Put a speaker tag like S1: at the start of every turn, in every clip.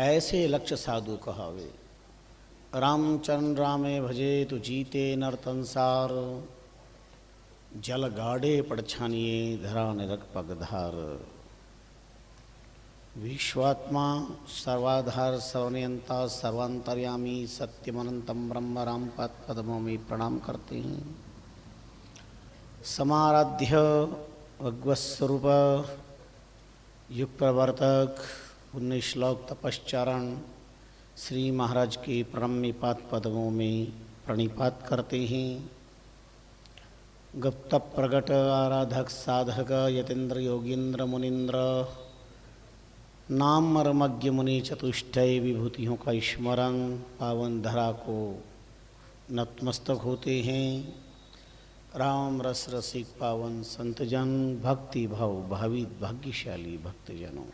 S1: ऐसे लक्ष्य साधु कहावे। रामचरण रामे भजे तु जीते नरतंसार, जल गाड़े पड़छानिए धरा निरख पगधार। विश्वात्मा सर्वाधार सर्वनियंता सर्वांतर्यामी सत्यमनंतम ब्रह्म रामपाद पद्मों में प्रणाम करते हैं। समाराध्य भगवत्स्वरूप युग प्रवर्तक पुण्य श्लोक तपश्चरण श्री महाराज के प्रणम्य पाद पद्मों में प्रणिपात करते हैं। गुप्त प्रगट आराधक साधक यतीन्द्र योगींद्र मुनीन्द्र नाम मर्मज्ञ मुनि चतुष्टय विभूतियों का स्मरण पावन धरा को नतमस्तक होते हैं। राम रस रसिक पावन संतजन भक्ति भाव भावित भाग्यशाली भक्तजनों,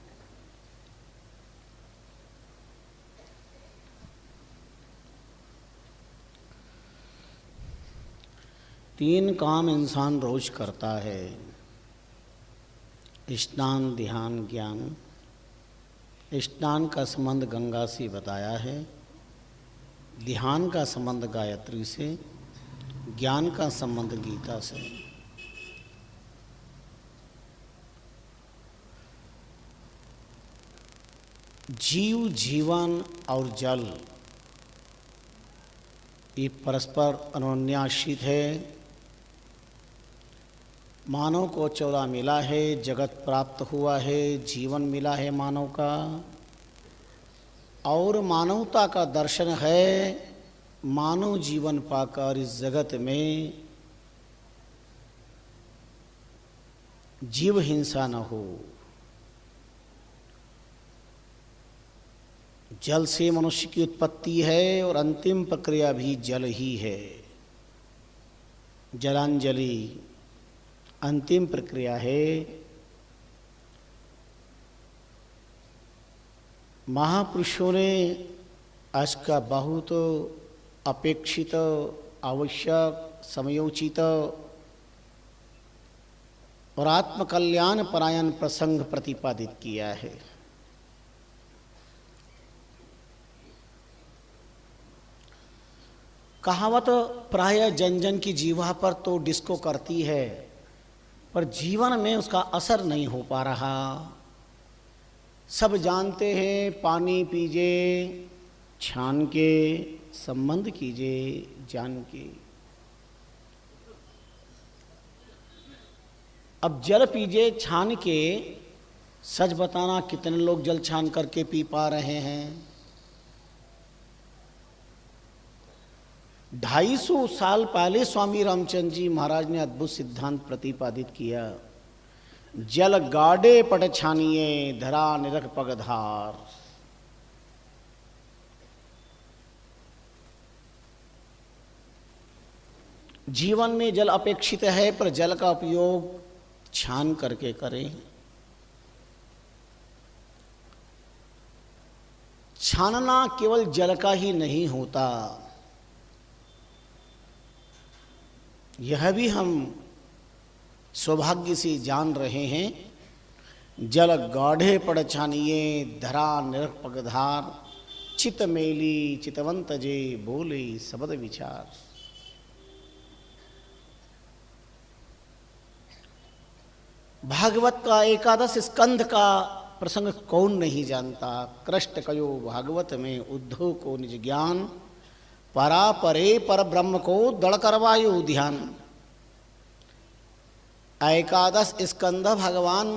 S1: तीन काम इंसान रोज करता है: स्नान, ध्यान, ज्ञान। स्नान का संबंध गंगा से बताया है, ध्यान का संबंध गायत्री से, ज्ञान का संबंध गीता से। जीव, जीवन और जल ये परस्पर अन्योन्याश्रित है। मानव को 14 मिला है, जगत प्राप्त हुआ है, जीवन मिला है मानव का, और मानवता का दर्शन है मानव जीवन पाकर इस जगत में जीव हिंसा न हो। जल से मनुष्य की उत्पत्ति है और अंतिम प्रक्रिया भी जल ही है। जलांजलि अंतिम प्रक्रिया है। महापुरुषों ने आज का बहुत अपेक्षित, आवश्यक, समयोचित और आत्मकल्याण परायण प्रसंग प्रतिपादित किया है। कहावत प्राय जन जन की जीवा पर तो डिस्को करती है, पर जीवन में उसका असर नहीं हो पा रहा। सब जानते हैं, पानी पीजिए छान के, संबंध कीजिए जान के। अब जल पीजिए छान के, सच बताना कितने लोग जल छान करके पी पा रहे हैं? 250 साल पहले स्वामी रामचंद्र जी महाराज ने अद्भुत सिद्धांत प्रतिपादित किया: जल गाड़े पट छानिए धरा निरख पगधार। जीवन में जल अपेक्षित है, पर जल का उपयोग छान करके करें। छानना केवल जल का ही नहीं होता, यह भी हम सौभाग्य से जान रहे हैं। जल गाढ़े पड़ छानिए धरा निरख पगधार, चित मेली चितवंत जे बोले शब्द विचार। भागवत का एकादश स्कंध का प्रसंग कौन नहीं जानता। कृष्ण कयो भागवत में उद्धव को निज ज्ञान, परा परे पर ब्रह्म को दृढ़ करवायो ध्यान। एकादश स्कंध भगवान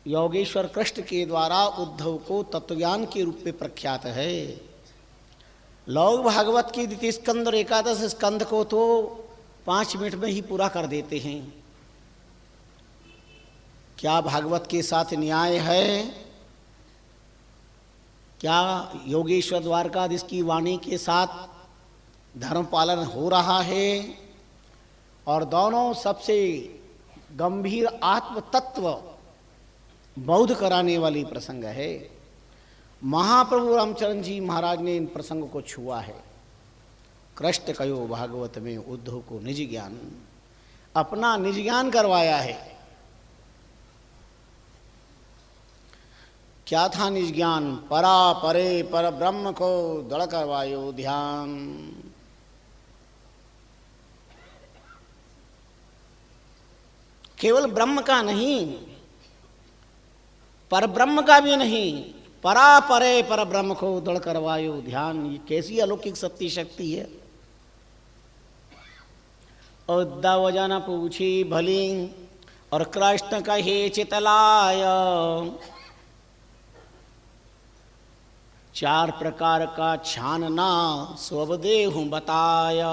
S1: योगेश्वर कृष्ण के द्वारा उद्धव को तत्वज्ञान के रूप में प्रख्यात है। लोग भागवत की द्वितीय स्कंद और एकादश स्कंध को तो 5 मिनट में ही पूरा कर देते हैं। क्या भागवत के साथ न्याय है? क्या योगेश्वर द्वारकाधीश की वाणी के साथ धर्म पालन हो रहा है? और दोनों सबसे गंभीर आत्म तत्व बोध कराने वाली प्रसंग है। महाप्रभु रामचरण जी महाराज ने इन प्रसंग को छुआ है। कृष्ण कयो भागवत में उद्धव को निज ज्ञान, अपना निज ज्ञान करवाया है। क्या था निज्ञान, परा परे पर ब्रह्म को दृढ़ करवायो ध्यान। केवल ब्रह्म का नहीं, पर ब्रह्म का भी नहीं, परा परे पर ब्रह्म को दृढ़ करवायो ध्यान। ये कैसी अलौकिक सत्य शक्ति है। उद्धव जन पूछी भली और कृष्ण कहे चितलाय, 4 प्रकार का छानना स्वदेहु बताया।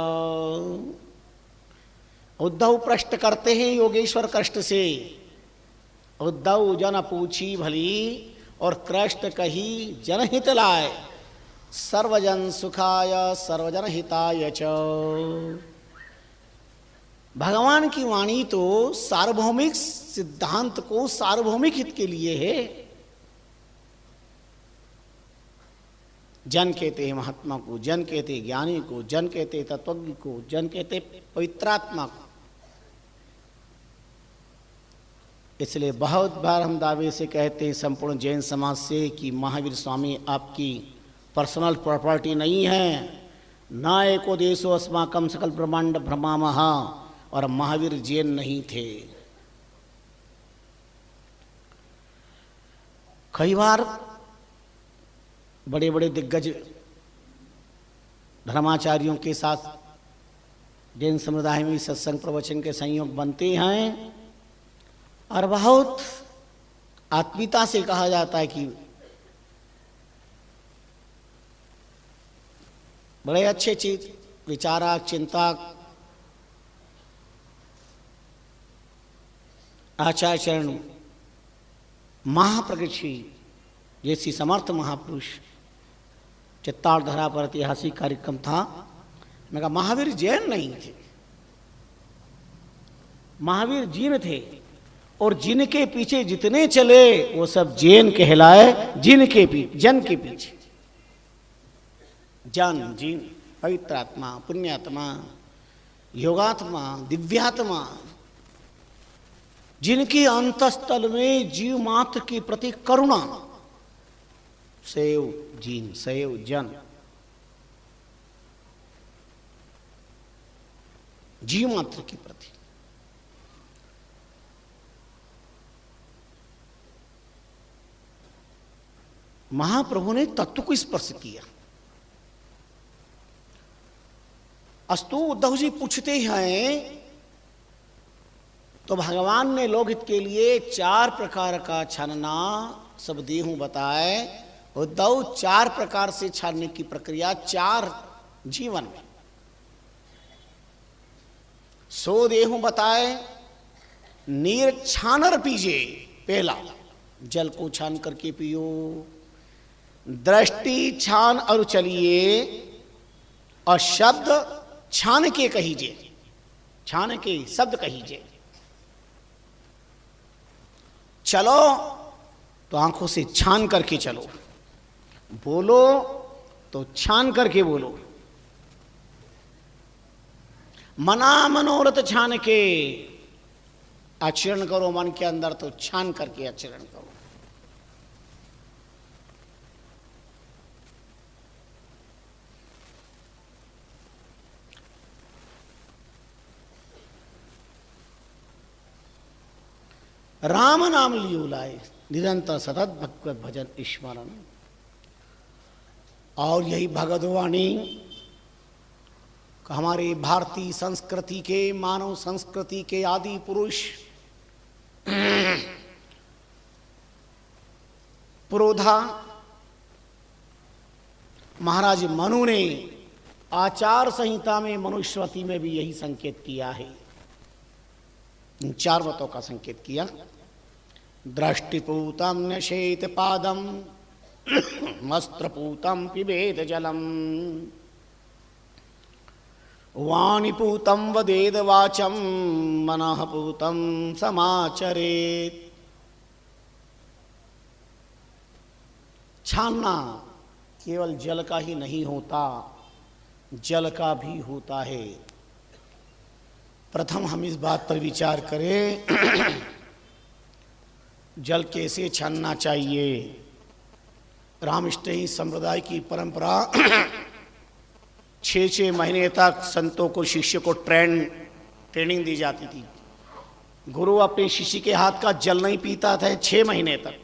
S1: उद्धव प्रश्न करते हैं योगेश्वर कृष्ण से, उद्धव जन पूछी भली और कृष्ण कही जनहित लाय, सर्वजन सुखाय सर्वजन हिताय च। भगवान की वाणी तो सार्वभौमिक सिद्धांत को सार्वभौमिक हित के लिए है। जन कहते हैं महात्मा को, जन कहते हैं ज्ञानी को, जन कहते हैं तत्वज्ञ को, जन कहते हैं पवित्रात्मा को। इसलिए बहुत बार हम दावे से कहते हैं संपूर्ण जैन समाज से कि महावीर स्वामी आपकी पर्सनल प्रॉपर्टी नहीं है। न एको देशो अस्माकम सकल ब्रह्मांड भ्रमामः, और महावीर जैन नहीं थे। कई बार बड़े बड़े दिग्गज धर्माचार्यों के साथ जैन समुदाय में सत्संग प्रवचन के संयोग बनते हैं, और बहुत आत्मीयता से कहा जाता है कि बड़े अच्छे चीज विचारक चिंतक आचार्य चरण महाप्रगति जैसी समर्थ महापुरुष। चित्ताड़धरा पर ऐतिहासिक कार्यक्रम था। मैं कहा महावीर जैन नहीं थे, महावीर जीन थे, और जिनके पीछे जितने चले वो सब जैन कहलाए। जिनके पीछे, जन के पीछे, जन जीन, पवित्रात्मा, पुण्यात्मा, योगात्मा, दिव्यात्मा, जिनके अंतस्थल में जीव मात्र के प्रति करुणा, सैव जीन, सैव जन, जीव मात्र के प्रति। महाप्रभु ने तत्व को स्पर्श किया। अस्तु उद्धव जी पूछते हैं तो भगवान ने लोकहित के लिए 4 प्रकार का छानना सब देहु बताए। उद्धव 4 प्रकार से छानने की प्रक्रिया 4 जीवन में। सो देहु बताए, नीर छानर पीजे, पहला जल को छान करके पियो। दृष्टि छान और चलिए, और शब्द छान के कहीजे, छान के शब्द कहीजे। चलो तो आंखों से छान करके चलो, बोलो तो छान करके बोलो। मना मनोरथ छान के आचरण करो, मन के अंदर तो छान करके आचरण करो। राम नाम लियो लाए, निरंतर सतत भगवत भजन स्मरण। और यही भगवद्वाणी हमारे भारतीय संस्कृति के, मानव संस्कृति के आदि पुरुष पुरोधा महाराज मनु ने आचार संहिता में, मनुस्मृति में भी यही संकेत किया है। इन 4 बातों का संकेत किया। दृष्टिपूतम नशेत पादम, वस्त्रपूतम पिबेद जलम, वाणीपूतम वदेद वाचम, मनःपूतम समाचरेत। छानना केवल जल का ही नहीं होता, जल का भी होता है। प्रथम हम इस बात पर विचार करें जल कैसे छानना चाहिए। रामष्टही संप्रदाय की परंपरा 6 महीने तक संतों को, शिष्य को ट्रेनिंग दी जाती थी। गुरु अपने शिष्य के हाथ का जल नहीं पीता था 6 महीने तक।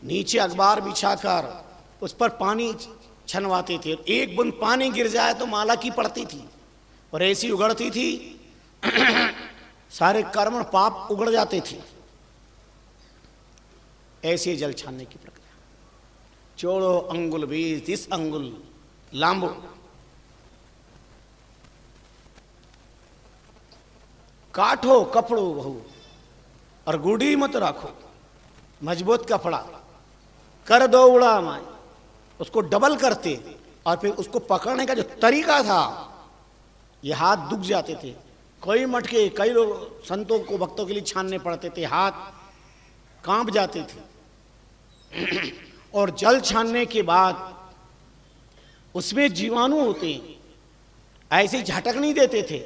S1: नीचे अखबार बिछाकर उस पर पानी छनवाते थे। एक बूंद पानी गिर जाए तो माला की पड़ती थी और ऐसी उगड़ती थी सारे कर्म पाप उगड़ जाते थे। ऐसे जल छानने की प्रक्रिया। चोड़ो अंगुल 20 अंगुल लांबो, काठो कपड़ो बहु और गुड़ी मत राखो, मजबूत कपड़ा कर दो उड़ा माए। उसको डबल करते और फिर उसको पकड़ने का जो तरीका था, ये हाथ दुख जाते थे। कई मटके कई लोग संतों को, भक्तों के लिए छानने पड़ते थे, हाथ कांप जाते थे। और जल छानने के बाद उसमें जीवाणु होते हैं, ऐसे झटक नहीं देते थे।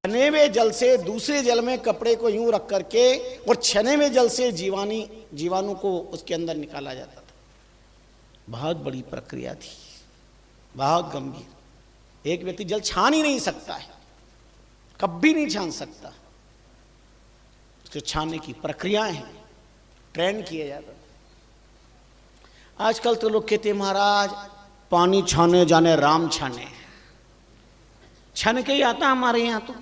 S1: छने हुए जल से दूसरे जल में कपड़े को यूं रख करके और छने हुए जल से जीवाणु को उसके अंदर निकाला जाता था। बहुत बड़ी प्रक्रिया थी, बहुत गंभीर। एक व्यक्ति जल छान ही नहीं सकता है, कभी नहीं छान सकता। उसके छानने की प्रक्रियाएं हैं, ट्रेन किया जाता। आजकल तो लोग कहते महाराज पानी छाने जाने राम छाने, छन के ही आता हमारे यहाँ तो।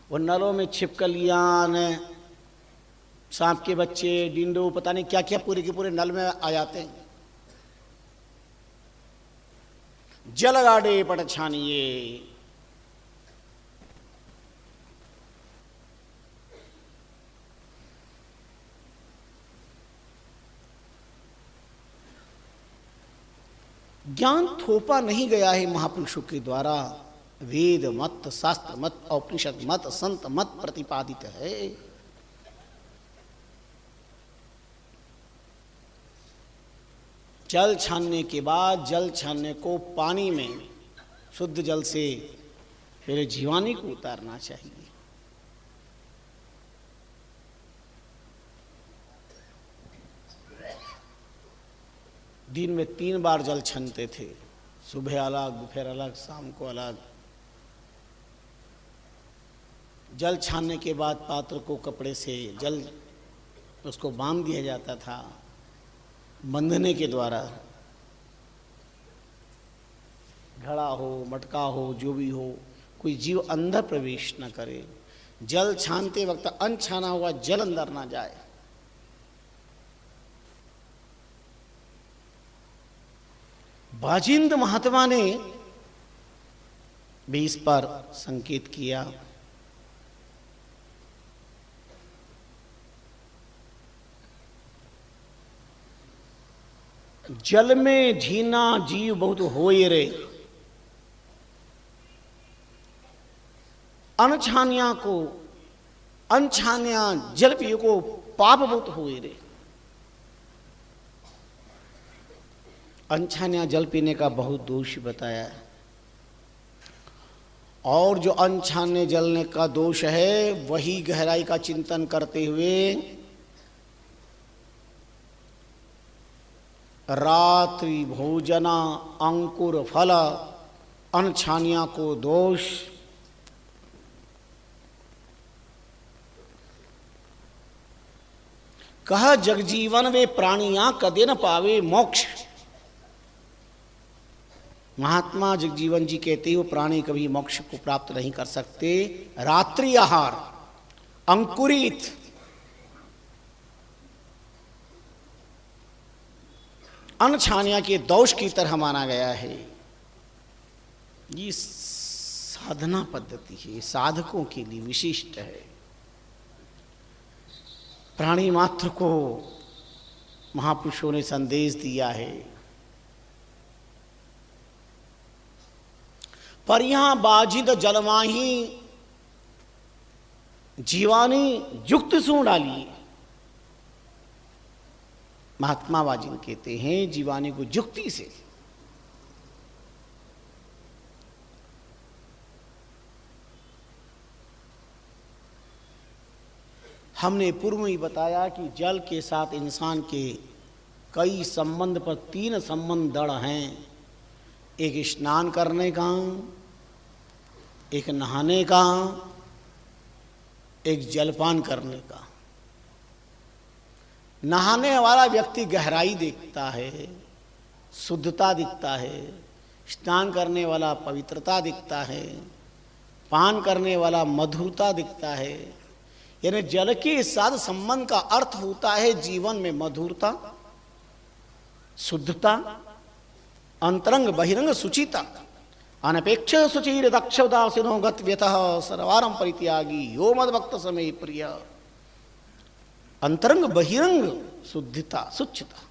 S1: वो नलों में छिपकलियां, सांप के बच्चे, डिंडो, पता नहीं क्या क्या पूरे के पूरे नल में आ जाते हैं। जल गाड़े पट छानिए, ज्ञान थोपा नहीं गया है महापुरुषों के द्वारा। वेद मत, शास्त्र मत, उपनिषद मत, संत मत प्रतिपादित है। जल छानने के बाद जल छानने को पानी में शुद्ध जल से पहले जीवाणु को उतारना चाहिए। दिन में 3 बार जल छानते थे, सुबह अलग, दोपहर अलग, शाम को अलग। जल छानने के बाद पात्र को कपड़े से जल उसको बांध दिया जाता था, बंधने के द्वारा। घड़ा हो, मटका हो, जो भी हो, कोई जीव अंदर प्रवेश न करे। जल छानते वक्त अनछाना हुआ जल अंदर ना जाए। बाजिंद महात्मा ने भी इस पर संकेत किया। जल में झीना जीव बहुत होए रे, अनछानिया जल पियो को पाप बहुत होए रे। अनछानिया जल पीने का बहुत दोष बताया है। और जो अनछाने जलने का दोष है, वही गहराई का चिंतन करते हुए रात्रि भोजना अंकुर फल अनछानिया को दोष। कह जगजीवन वे प्राणियां कदे न पावे मोक्ष। महात्मा जगजीवन जी कहते हैं वो प्राणी कभी मोक्ष को प्राप्त नहीं कर सकते। रात्रि आहार अंकुरित अनछानिया के दोष की तरह माना गया है। ये साधना पद्धति है, साधकों के लिए विशिष्ट है। प्राणी मात्र को महापुरुषों ने संदेश दिया है। पर यहां बाजिद जलमाही जीवानी युक्त सू डालिए। महात्मा बाजिन कहते हैं जीवानी को युक्ति से। हमने पूर्व में ही बताया कि जल के साथ इंसान के कई संबंध पर 3 संबंध दृढ़ हैं। एक स्नान करने का, एक नहाने का, एक जलपान करने का। नहाने वाला व्यक्ति गहराई देखता है, शुद्धता दिखता है। स्नान करने वाला पवित्रता दिखता है। पान करने वाला मधुरता दिखता है। यानी जल के साथ संबंध का अर्थ होता है जीवन में मधुरता, शुद्धता, अंतरंग बहिरंग शुचिता। अनपेक्ष सुचीर दक्षदासिनो गतव्यतः सर्वारम परित्यागी यो मद्भक्त समय प्रिय। अंतरंग बहिरंग शुद्धता, शुचिता।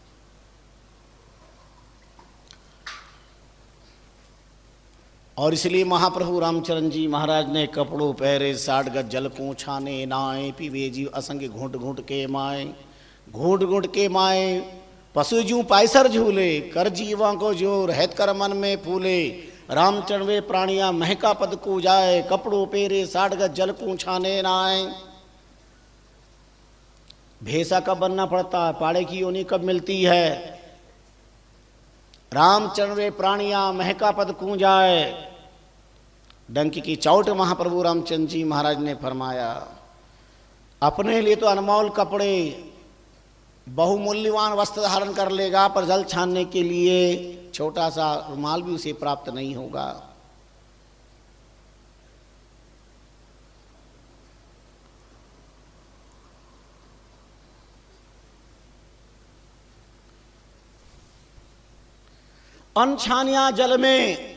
S1: और इसलिए महाप्रभु रामचरण जी महाराज ने कपड़ों पहरे 60 गज जल को छाने नाए पीवे जीव असंख्य घूंट घूंट के माए। घूंट घूंट के माए पशु जू पायसर झूले कर जीवा को जो रहत कर मन में फूले। रामचरण वे प्राणिया महका पद को जाए कपड़ों पेरे 60 गज जल को छाने नाए। भेसा कब बनना पड़ता है, पाड़े की योनि कब मिलती है। रामचरण वे प्राणिया महका पद को जाए। डंकी की चौट महाप्रभु रामचंद्र जी महाराज ने फरमाया। अपने लिए तो अनमोल कपड़े बहुमूल्यवान वस्त्र धारण कर लेगा, पर जल छानने के लिए छोटा सा रुमाल भी उसे प्राप्त नहीं होगा। अनछानिया जल में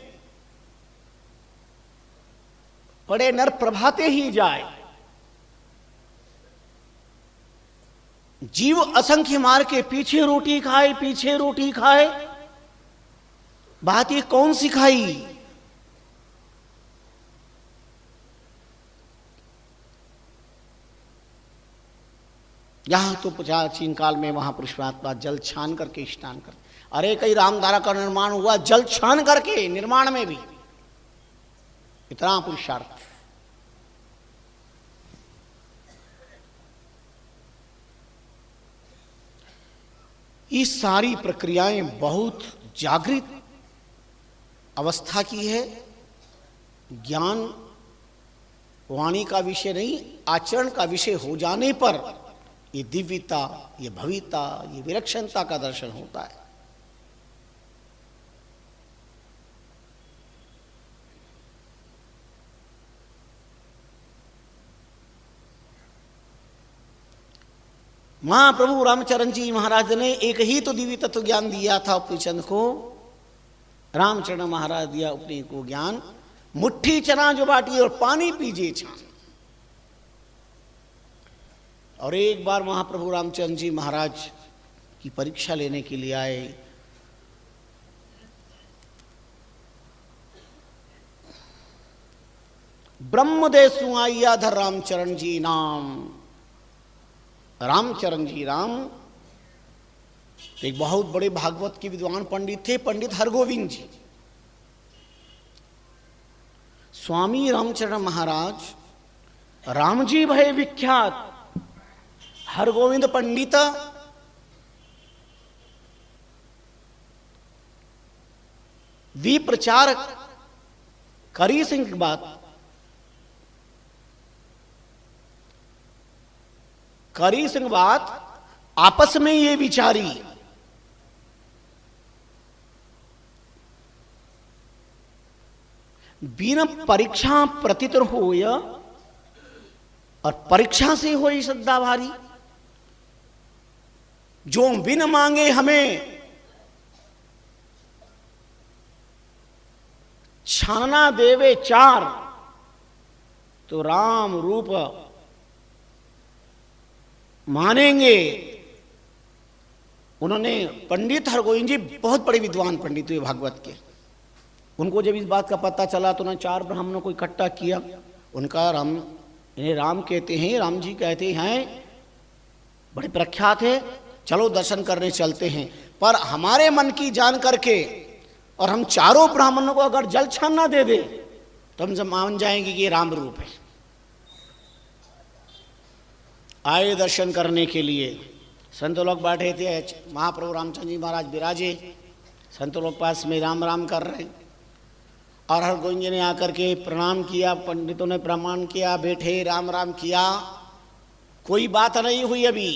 S1: पड़े नर प्रभाते ही जाए। जीव असंख्य मार के पीछे रोटी खाए, पीछे रोटी खाए। बात ये कौन सिखाई। यहां तो प्राचीन काल में महापुरुष महात्मा जल छान करके स्नान करते। अरे कई रामधारा का निर्माण हुआ जल छान करके, निर्माण में भी इतना पुरुषार्थ। ये सारी प्रक्रियाएं बहुत जागृत अवस्था की है। ज्ञान वाणी का विषय नहीं, आचरण का विषय हो जाने पर ये दिव्यता, ये भव्यता, ये विलक्षणता का दर्शन होता है। महाप्रभु रामचरण जी महाराज ने एक ही तो दिव्य तत्व ज्ञान दिया था उपनिषद को। रामचरण महाराज दिया उपने को ज्ञान, मुट्ठी चना जो बाटी और पानी पीजिए छान। और एक बार महाप्रभु रामचंद्र जी महाराज की परीक्षा लेने के लिए आए। ब्रह्मदेशु आइया धर रामचरण जी नाम। रामचरण जी राम एक बहुत बड़े भागवत के विद्वान पंडित थे, पंडित हरगोविंद जी। स्वामी रामचरण महाराज राम जी भय विख्यात, हरगोविंद पंडित वी प्रचार करी सिंह की बात करी सिंह बात आपस में ये विचारी। बिना परीक्षा प्रतितर हो या और परीक्षा से हो श्रद्धा भारी। जो बिन मांगे हमें छाना देवे चार, तो राम रूप मानेंगे। उन्होंने पंडित हरगोविंद जी बहुत बड़े विद्वान पंडित हुए भागवत के। उनको जब इस बात का पता चला तो उन्होंने 4 ब्राह्मणों को इकट्ठा किया। उनका राम, इन्हें राम कहते हैं, राम जी कहते हैं, बड़े प्रख्यात है, चलो दर्शन करने चलते हैं। पर हमारे मन की जान करके और हम चारों ब्राह्मणों को अगर जल छान ना दे दे तो हम मान जाएंगे कि ये राम रूप है। आए दर्शन करने के लिए संत लोग बैठे थे, महाप्रभु रामचंद्र जी महाराज विराजे, संत लोग पास में राम राम कर रहे, और हरगोविंद जी ने आकर के प्रणाम किया, पंडितों ने प्रणाम किया, बैठे राम राम किया, कोई बात नहीं हुई, अभी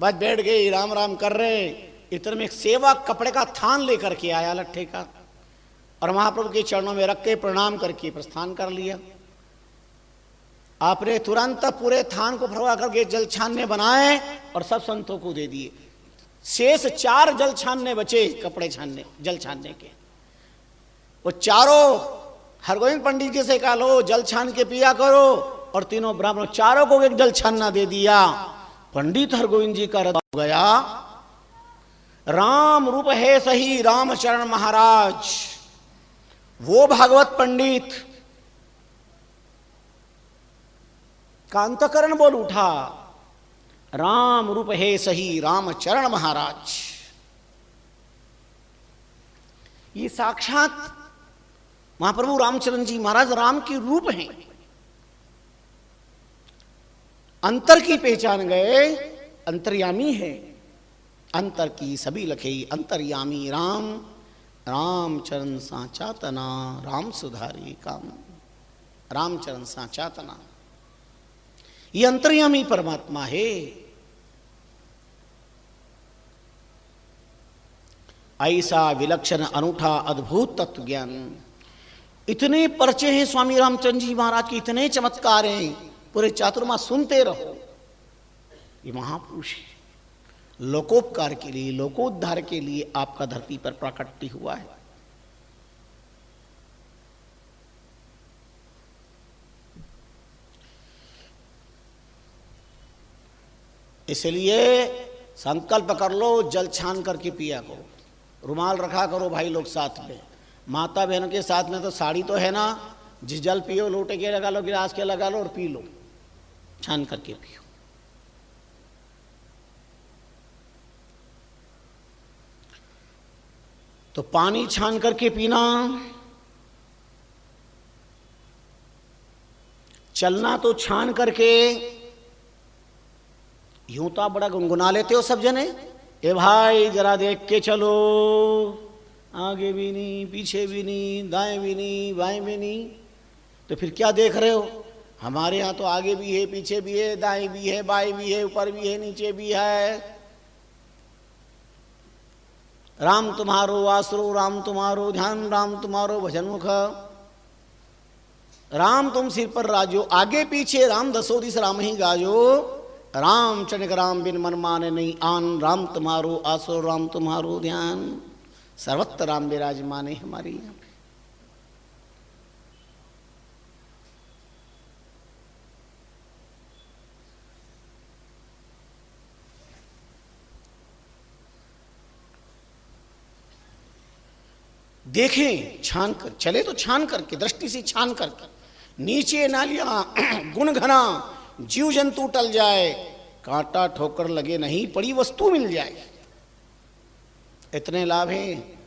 S1: बस बैठ गए राम राम कर रहे। इतने में एक सेवक कपड़े का थान लेकर के आया लट्ठे का, और महाप्रभु के चरणों में रख के प्रणाम करके प्रस्थान कर लिया। आपने तुरंत पूरे थान को भरवा करके जल छानने बनाए और सब संतों को दे दिए। शेष 4 जल छानने बचे, कपड़े छानने जल छानने के। वो चारों हरगोविंद पंडित जी से कहा लो जल छान के पिया करो, और तीनों ब्राह्मणों चारों को एक जल छानना दे दिया। पंडित हरगोविंद जी का हृदय हो गया, राम रूप है सही रामचरण महाराज। वो भागवत पंडित का अंतकरण बोल उठा, राम रूप है सही रामचरण महाराज। ये साक्षात महाप्रभु रामचरण जी महाराज राम के रूप हैं। अंतर की पहचान गए, अंतर्यामी है, अंतर की सभी लखे अंतर्यामी राम, रामचरण साचा तना, राम सुधारी काम, रामचरण साचा तना। ये अंतर्यामी परमात्मा है। ऐसा विलक्षण अनूठा अद्भुत तत्व ज्ञान, इतने परिचय हैं स्वामी रामचंद्र जी महाराज के, इतने चमत्कार हैं, पूरे चातुर्मास सुनते रहो। ये महापुरुष है, लोकोपकार के लिए, लोकोद्धार के लिए आपका धरती पर प्राकट्य हुआ है। इसलिए संकल्प कर लो, जल छान करके पिया करो, रुमाल रखा करो भाई लोग साथ में। माता बहनों के साथ में तो साड़ी तो है ना, जिस जल पियो लोटे के लगा लो, गिलास के लगा लो और पी लो, छान करके पियो। तो पानी छान करके पीना, चलना तो छान करके। यूं तो आप बड़ा गुनगुना लेते हो सब जने, ए भाई जरा देख के चलो, आगे भी नहीं, पीछे भी नहीं, दाएं भी नहीं, बाएं भी नहीं। तो फिर क्या देख रहे हो? हमारे यहाँ तो आगे भी है, पीछे भी है, दाएं भी है, बाएं भी है, ऊपर भी है, नीचे भी है। राम तुम्हारो आसरो, राम तुम्हारो ध्यान, राम तुम्हारो भजन मुख। राम तुम सिर पर राजो, आगे पीछे राम दसो दिस राम ही गाजो। राम चनिक राम बिन मन माने नहीं आन, राम तुम्हारो आसरो, राम तुम्हारो ध्यान। सर्वत्र राम विराजमाने हमारी यहाँ। देखें छान कर, चले तो छान करके, दृष्टि से छान करके। नीचे नालियां गुण घना, जीव जंतु टल जाए, कांटा ठोकर लगे नहीं, पड़ी वस्तु मिल जाए। इतने लाभ हैं।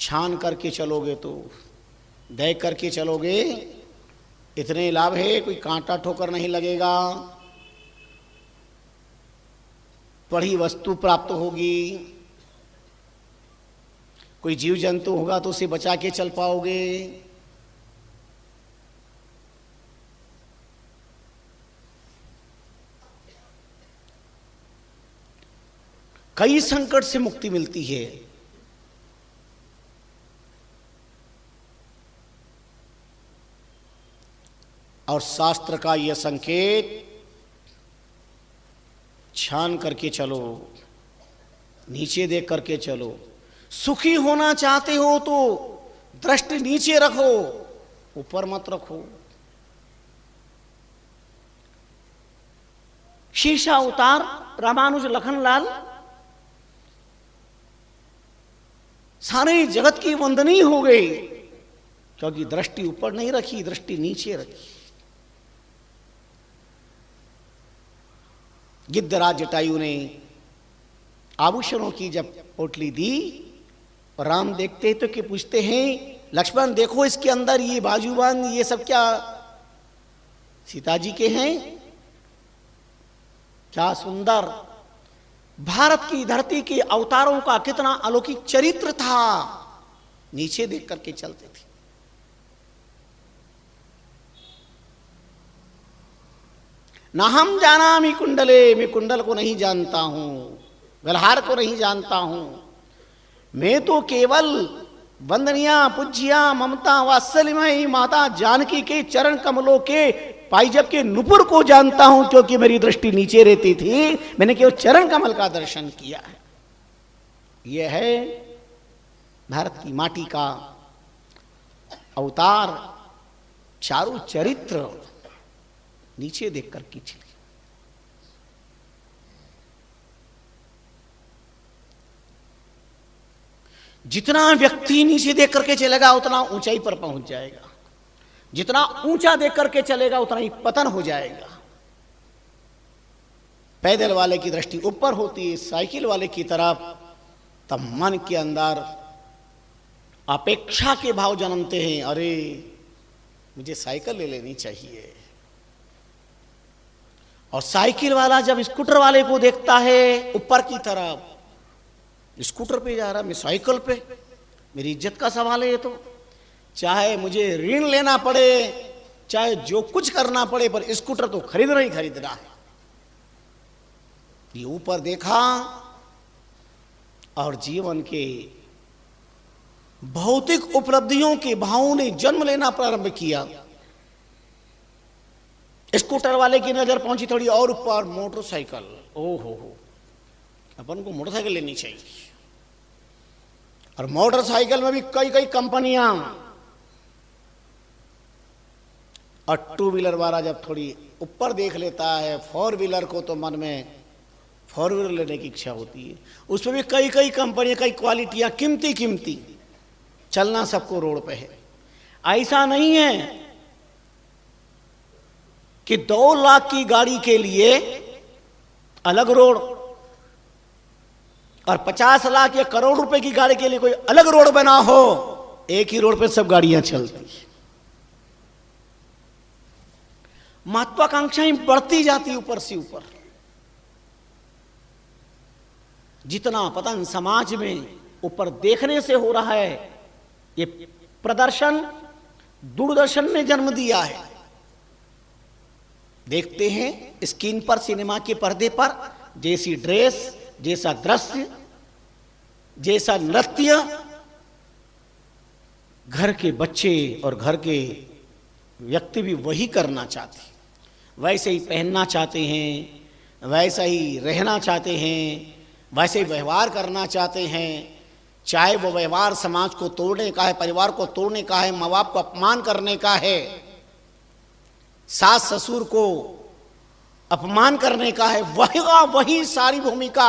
S1: छान करके चलोगे तो, देख करके चलोगे, इतने लाभ है। कोई कांटा ठोकर नहीं लगेगा, पड़ी वस्तु प्राप्त होगी। कोई जीव जंतु होगा तो उसे बचा के चल पाओगे। कई संकट से मुक्ति मिलती है। और शास्त्र का यह संकेत, छान करके चलो, नीचे देख करके चलो। सुखी होना चाहते हो तो दृष्टि नीचे रखो, ऊपर मत रखो। शीशा उतार रामानुज लखनलाल सारे जगत की वंदनीय हो गई, क्योंकि दृष्टि ऊपर नहीं रखी, दृष्टि नीचे रखी। गिद्धराज जटायु ने आभूषणों की जब पोटली दी, और राम देखते तो कि पूछते हैं, लक्ष्मण देखो इसके अंदर ये बाजूबंद, ये सब क्या सीता जी के हैं? क्या सुंदर। भारत की धरती के अवतारों का कितना अलौकिक चरित्र था, नीचे देख करके चलते थे। ना हम जाना मी कुंडले, मैं कुंडल को नहीं जानता हूं, गलहार को नहीं जानता हूं, मैं तो केवल वंदनिया पूज्या ममता वात्सल्यमयी माता जानकी के चरण कमलों के पाइजब के नुपुर को जानता हूं, क्योंकि मेरी दृष्टि नीचे रहती थी, मैंने केवल चरण कमल का दर्शन किया है। यह है भारत की माटी का अवतार, चारों चरित्र नीचे देखकर की चली। जितना व्यक्ति नीचे देख करके चलेगा उतना ऊंचाई पर पहुंच जाएगा, जितना ऊंचा देख करके चलेगा उतना ही पतन हो जाएगा। पैदल वाले की दृष्टि ऊपर होती है, साइकिल वाले की तरफ, तब मन के अंदर अपेक्षा के भाव जन्मते हैं, अरे मुझे साइकिल ले लेनी चाहिए। और साइकिल वाला जब स्कूटर वाले को देखता है ऊपर की तरफ, स्कूटर पे जा रहा, मैं साइकिल पे, मेरी इज्जत का सवाल है ये तो, चाहे मुझे ऋण लेना पड़े, चाहे जो कुछ करना पड़े, पर स्कूटर तो खरीदना ही खरीदना है। ये ऊपर देखा और जीवन के भौतिक उपलब्धियों के भावों ने जन्म लेना प्रारंभ किया। स्कूटर वाले की नजर पहुंची थोड़ी और ऊपर, मोटरसाइकिल, ओहो हो, अपन को मोटरसाइकिल लेनी चाहिए। और मोटरसाइकिल में भी कई कई कंपनियां, और टू व्हीलर वाला जब थोड़ी ऊपर देख लेता है फोर व्हीलर को, तो मन में फोर व्हीलर लेने की इच्छा होती है। उसमें भी कई कई कंपनियां, कई क्वालिटियां, कीमती कीमती, चलना सबको रोड पे है। ऐसा नहीं है कि 2 लाख की गाड़ी के लिए अलग रोड और 50 लाख या करोड़ रुपए की गाड़ी के लिए कोई अलग रोड बना हो, एक ही रोड पे सब गाड़ियां चलती। महत्वाकांक्षाएं बढ़ती जाती ऊपर से ऊपर। जितना पतन समाज में ऊपर देखने से हो रहा है, ये प्रदर्शन दूरदर्शन ने जन्म दिया है। देखते हैं स्क्रीन पर, सिनेमा के पर्दे पर, जैसी ड्रेस, जैसा दृश्य, जैसा नृत्य, घर के बच्चे और घर के व्यक्ति भी वही करना चाहते हैं, वैसे ही पहनना चाहते हैं, वैसा ही रहना चाहते हैं, वैसे ही व्यवहार करना चाहते हैं। चाहे वो व्यवहार समाज को तोड़ने का है, परिवार को तोड़ने का है, माँ बाप को अपमान करने का है, सास ससुर को अपमान करने का है, वही सारी भूमिका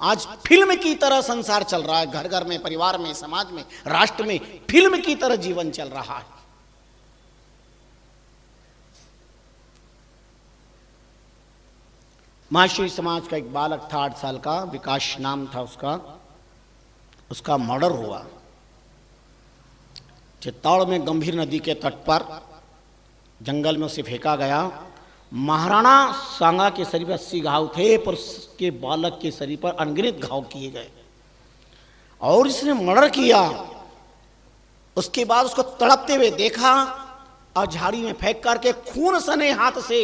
S1: आज फिल्म की तरह संसार चल रहा है। घर घर में, परिवार में, समाज में, राष्ट्र में फिल्म की तरह जीवन चल रहा है। माहेश्वरी समाज का एक बालक था, 8 साल का, विकास नाम था उसका मर्डर हुआ। चित्तौड़ में गंभीर नदी के तट पर जंगल में उसे फेंका गया। महाराणा सांगा के शरीर पर 80 घाव थे, पर उसके बालक के शरीर पर अनगिनत घाव किए गए और इसने मर्डर किया। उसके बाद उसको तड़पते हुए देखा और झाड़ी में फेंक करके खून सने हाथ से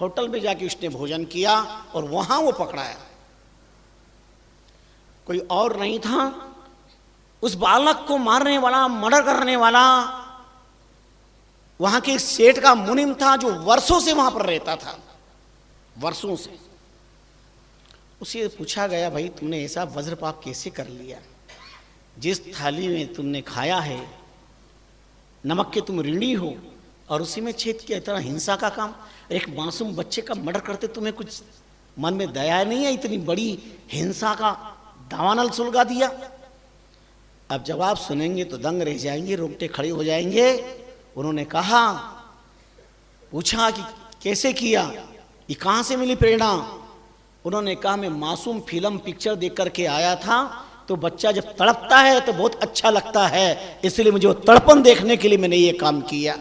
S1: होटल में जाके उसने भोजन किया और वहां वो पकड़ाया। कोई और नहीं था, उस बालक को मारने वाला, मर्डर करने वाला वहां के सेठ का मुनिम था, जो वर्षों से वहां पर रहता था, वर्षों से। उसे पूछा गया, भाई तुमने ऐसा वज्रपात कैसे कर लिया? जिस थाली में तुमने खाया है, नमक के तुम ऋणी हो, और उसी में छेद किया। इतना हिंसा का काम, एक मासूम बच्चे का मर्डर करते, तुम्हें कुछ मन में दया नहीं है? इतनी बड़ी हिंसा का दावानल सुलगा दिया। अब जवाब सुनेंगे तो दंग रह जाएंगे, रोंगटे खड़े हो जाएंगे। उन्होंने कहा, पूछा कि कैसे किया, ये कहाँ से मिली प्रेरणा? उन्होंने कहा, मैं मासूम फिल्म पिक्चर देख करके आया था, तो बच्चा जब तड़पता है तो बहुत अच्छा लगता है, इसलिए मुझे वो तड़पन देखने के लिए मैंने ये काम किया।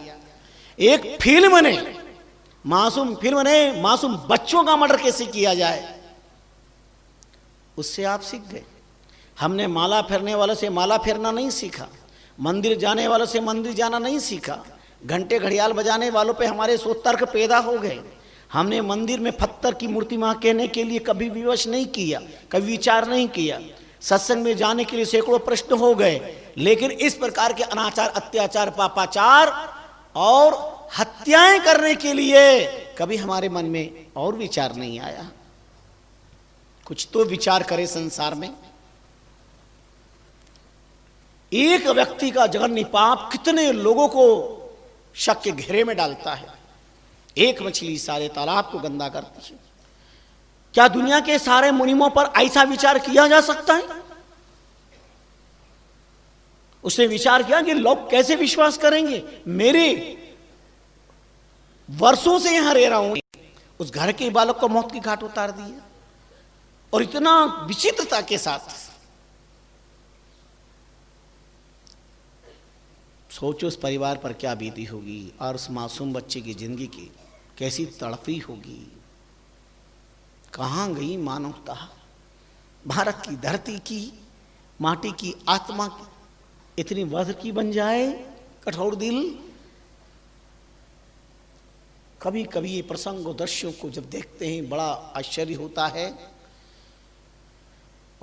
S1: एक फिल्म ने, मासूम फिल्म ने मासूम बच्चों का मर्डर कैसे किया जाए, उससे आप सीख गए। हमने माला फेरने वालों से माला फेरना नहीं सीखा, मंदिर जाने वालों से मंदिर जाना नहीं सीखा, घंटे घड़ियाल बजाने वालों पे हमारे सो तर्क पैदा हो गए। हमने मंदिर में पत्थर की मूर्ति मां कहने के लिए कभी विवश नहीं किया, कभी विचार नहीं किया। सत्संग में जाने के लिए सैकड़ों प्रश्न हो गए, लेकिन इस प्रकार के अनाचार, अत्याचार, पापाचार और हत्याएं करने के लिए कभी हमारे मन में और विचार नहीं आया। कुछ तो विचार करे संसार में। एक व्यक्ति का जघन्य पाप कितने लोगों को शक के घेरे में डालता है। एक मछली सारे तालाब को गंदा करती है। क्या दुनिया के सारे मुनिमों पर ऐसा विचार किया जा सकता है? उसने विचार किया कि लोग कैसे विश्वास करेंगे, मेरे वर्षों से यहां रह रहा हूं, उस घर के बालक को मौत की घाट उतार दिया। और इतना विचित्रता के साथ। सोचो उस परिवार पर क्या बीती होगी और उस मासूम बच्चे की जिंदगी की कैसी तड़पी होगी। कहां गई मानवता? भारत की धरती की माटी की आत्मा इतनी वज्र की बन जाए, कठोर दिल। कभी कभी ये प्रसंग और दृश्यों को जब देखते हैं बड़ा आश्चर्य होता है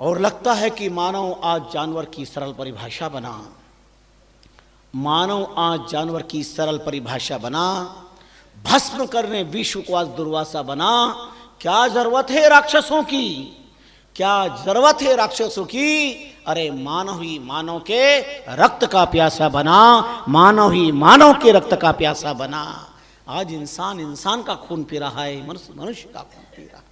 S1: और लगता है कि मानव आज जानवर की सरल परिभाषा बना। मानव आज जानवर की सरल परिभाषा बना, भस्म करने विश्व को आज दुर्वासा बना। क्या जरूरत है राक्षसों की? क्या जरूरत है राक्षसों की? अरे मानव ही मानव के रक्त का प्यासा बना, मानव ही मानव के रक्त का प्यासा बना। आज इंसान इंसान का खून पी रहा है, मनुष्य मनुष्य का खून पी रहा है।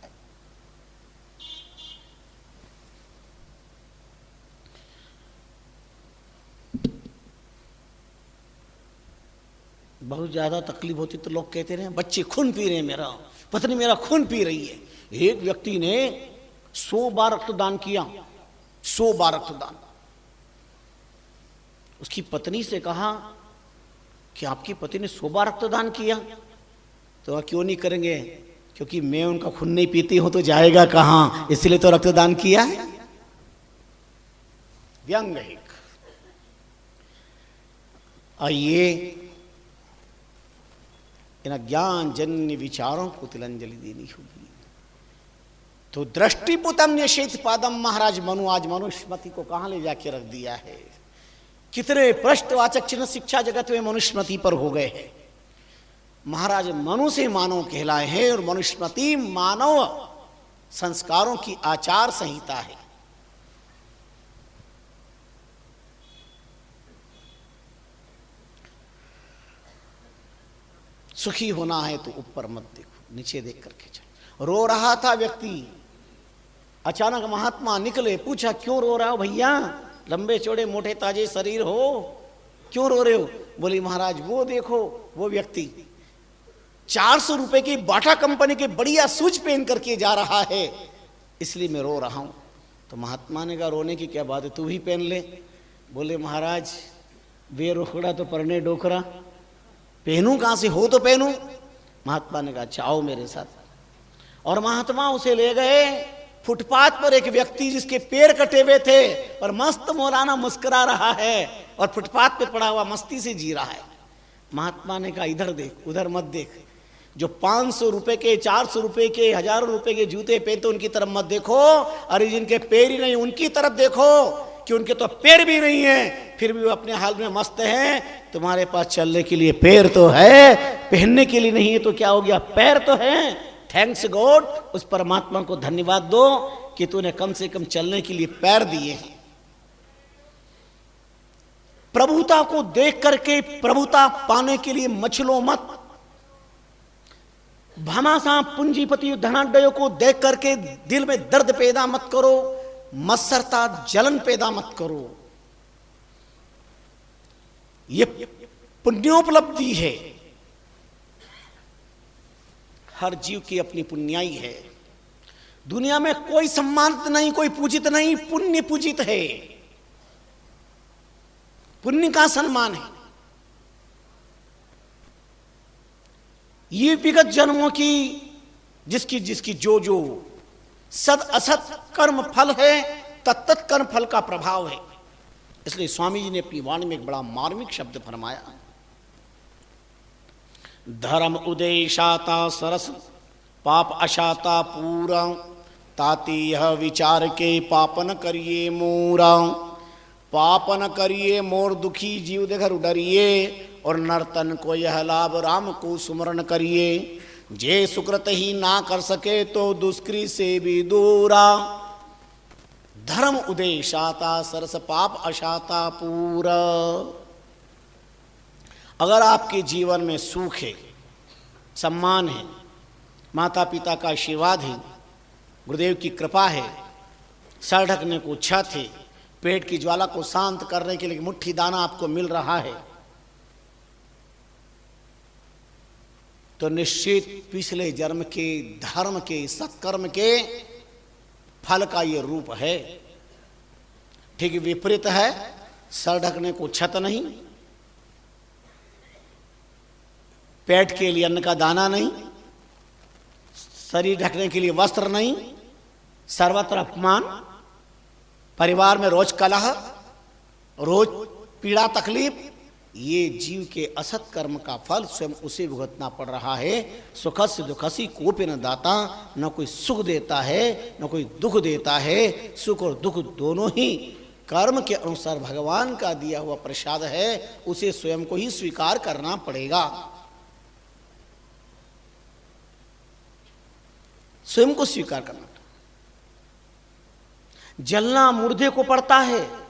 S1: बहुत ज्यादा तकलीफ होती तो लोग कहते रहे बच्चे खून पी रहे हैं, मेरा पत्नी मेरा खून पी रही है। एक व्यक्ति ने 100 बार रक्तदान किया, 100 बार रक्तदान। उसकी पत्नी से कहा कि आपकी पति ने 100 बार रक्तदान किया, तो क्यों नहीं करेंगे? क्योंकि मैं उनका खून नहीं पीती हूं तो जाएगा कहां, इसलिए तो रक्तदान किया है। व्यंग है। आइए इन ज्ञान जन्य विचारों को तिलांजलि देनी होगी। तो दृष्टिपुतम यशेत पादम, महाराज मनु आज मनुस्मृति को कहां ले जाके रख दिया है। कितने प्रश्नवाचक चिन्ह शिक्षा जगत में मनुस्मृति पर हो गए हैं। महाराज मनु से मानव कहलाए हैं और मनुस्मृति मानव संस्कारों की आचार संहिता है। सुखी होना है तो ऊपर मत देखो, नीचे देख करके चलो। रो रहा था व्यक्ति, अचानक महात्मा निकले, पूछा क्यों रो रहा हो भैया? लंबे चौड़े मोटे ताजे शरीर हो, क्यों रो रहे हो? बोली महाराज वो देखो वो व्यक्ति 400 रुपए की बाटा कंपनी के बढ़िया सूज पहन करके जा रहा है, इसलिए मैं रो रहा हूं। तो महात्मा ने कहा रोने की क्या बात है, तू भी पहन ले। बोले महाराज वे रोकड़ा तो परने डोकरा, पहनूं कहां से, हो तो पहनूं। महात्मा ने कहा अच्छा आओ मेरे साथ। और महात्मा उसे ले गए फुटपाथ पर। एक व्यक्ति जिसके पैर कटे हुए थे और मस्त मौलाना मुस्कुरा रहा है और फुटपाथ पे पड़ा हुआ मस्ती से जी रहा है। महात्मा ने कहा इधर देख उधर मत देख, जो 500 रुपए के 400 रुपए के हजारों रुपए के जूते पहनते उनकी तरफ मत देखो, अरे जिनके पैर ही नहीं उनकी तरफ देखो, कि उनके तो पैर भी नहीं है फिर भी वो अपने हाल में मस्त हैं। तुम्हारे पास चलने के लिए पैर तो है, पहनने के लिए नहीं है तो क्या हो गया, पैर तो है। थैंक्स गॉड, उस परमात्मा को धन्यवाद दो कि तूने कम से कम चलने के लिए पैर दिए हैं। प्रभुता को देख करके प्रभुता पाने के लिए मचलो मत। भामाशाह पूंजीपति धनाढ्यों को देख करके दिल में दर्द पैदा मत करो, मत्सरता जलन पैदा मत करो। ये पुण्योपलब्धि है, हर जीव की अपनी पुण्याई है। दुनिया में कोई सम्मानित नहीं, कोई पूजित नहीं, पुण्य पूजित है, पुण्य का सम्मान है। ये विगत जन्मों की जिसकी जिसकी जो जो सद असत कर्म फल है, तत्त कर्म फल का प्रभाव है। इसलिए स्वामी जी ने अपनी वाणी में एक बड़ा मार्मिक शब्द फरमाया, धर्म उदेशाता सरस पाप अशाता पूरा, ताति यह विचार के पापन करिए मोरा। पापन करिए मोर दुखी जीव देखर डरिए, और नर्तन को यह लाभ राम को सुमरण करिए। जे सुकृत ही ना कर सके तो दुष्कृ से भी दूरा। धर्म उदेशाता सरस पाप अशाता पूरा। अगर आपके जीवन में सुख है, सम्मान है, माता पिता का आशीर्वाद है, गुरुदेव की कृपा है, सर ढकने को छत है, पेट की ज्वाला को शांत करने के लिए मुट्ठी दाना आपको मिल रहा है, तो निश्चित पिछले जन्म के धर्म के सत्कर्म के फल का ये रूप है। ठीक विपरीत है, सर ढकने को छत नहीं, पेट के लिए अन्न का दाना नहीं, शरीर ढकने के लिए वस्त्र नहीं, सर्वत्र अपमान, परिवार में रोज कलह, रोज पीड़ा तकलीफ, ये जीव के असत कर्म का फल स्वयं उसे भुगतना पड़ रहा है। सुखस्य दुखसी कोपि न दाता, न कोई सुख देता है न कोई दुख देता है। सुख और दुख दोनों ही कर्म के अनुसार भगवान का दिया हुआ प्रसाद है, उसे स्वयं को ही स्वीकार करना पड़ेगा, स्वयं को स्वीकार करना पड़ेगा। जलना मुर्दे को पड़ता है,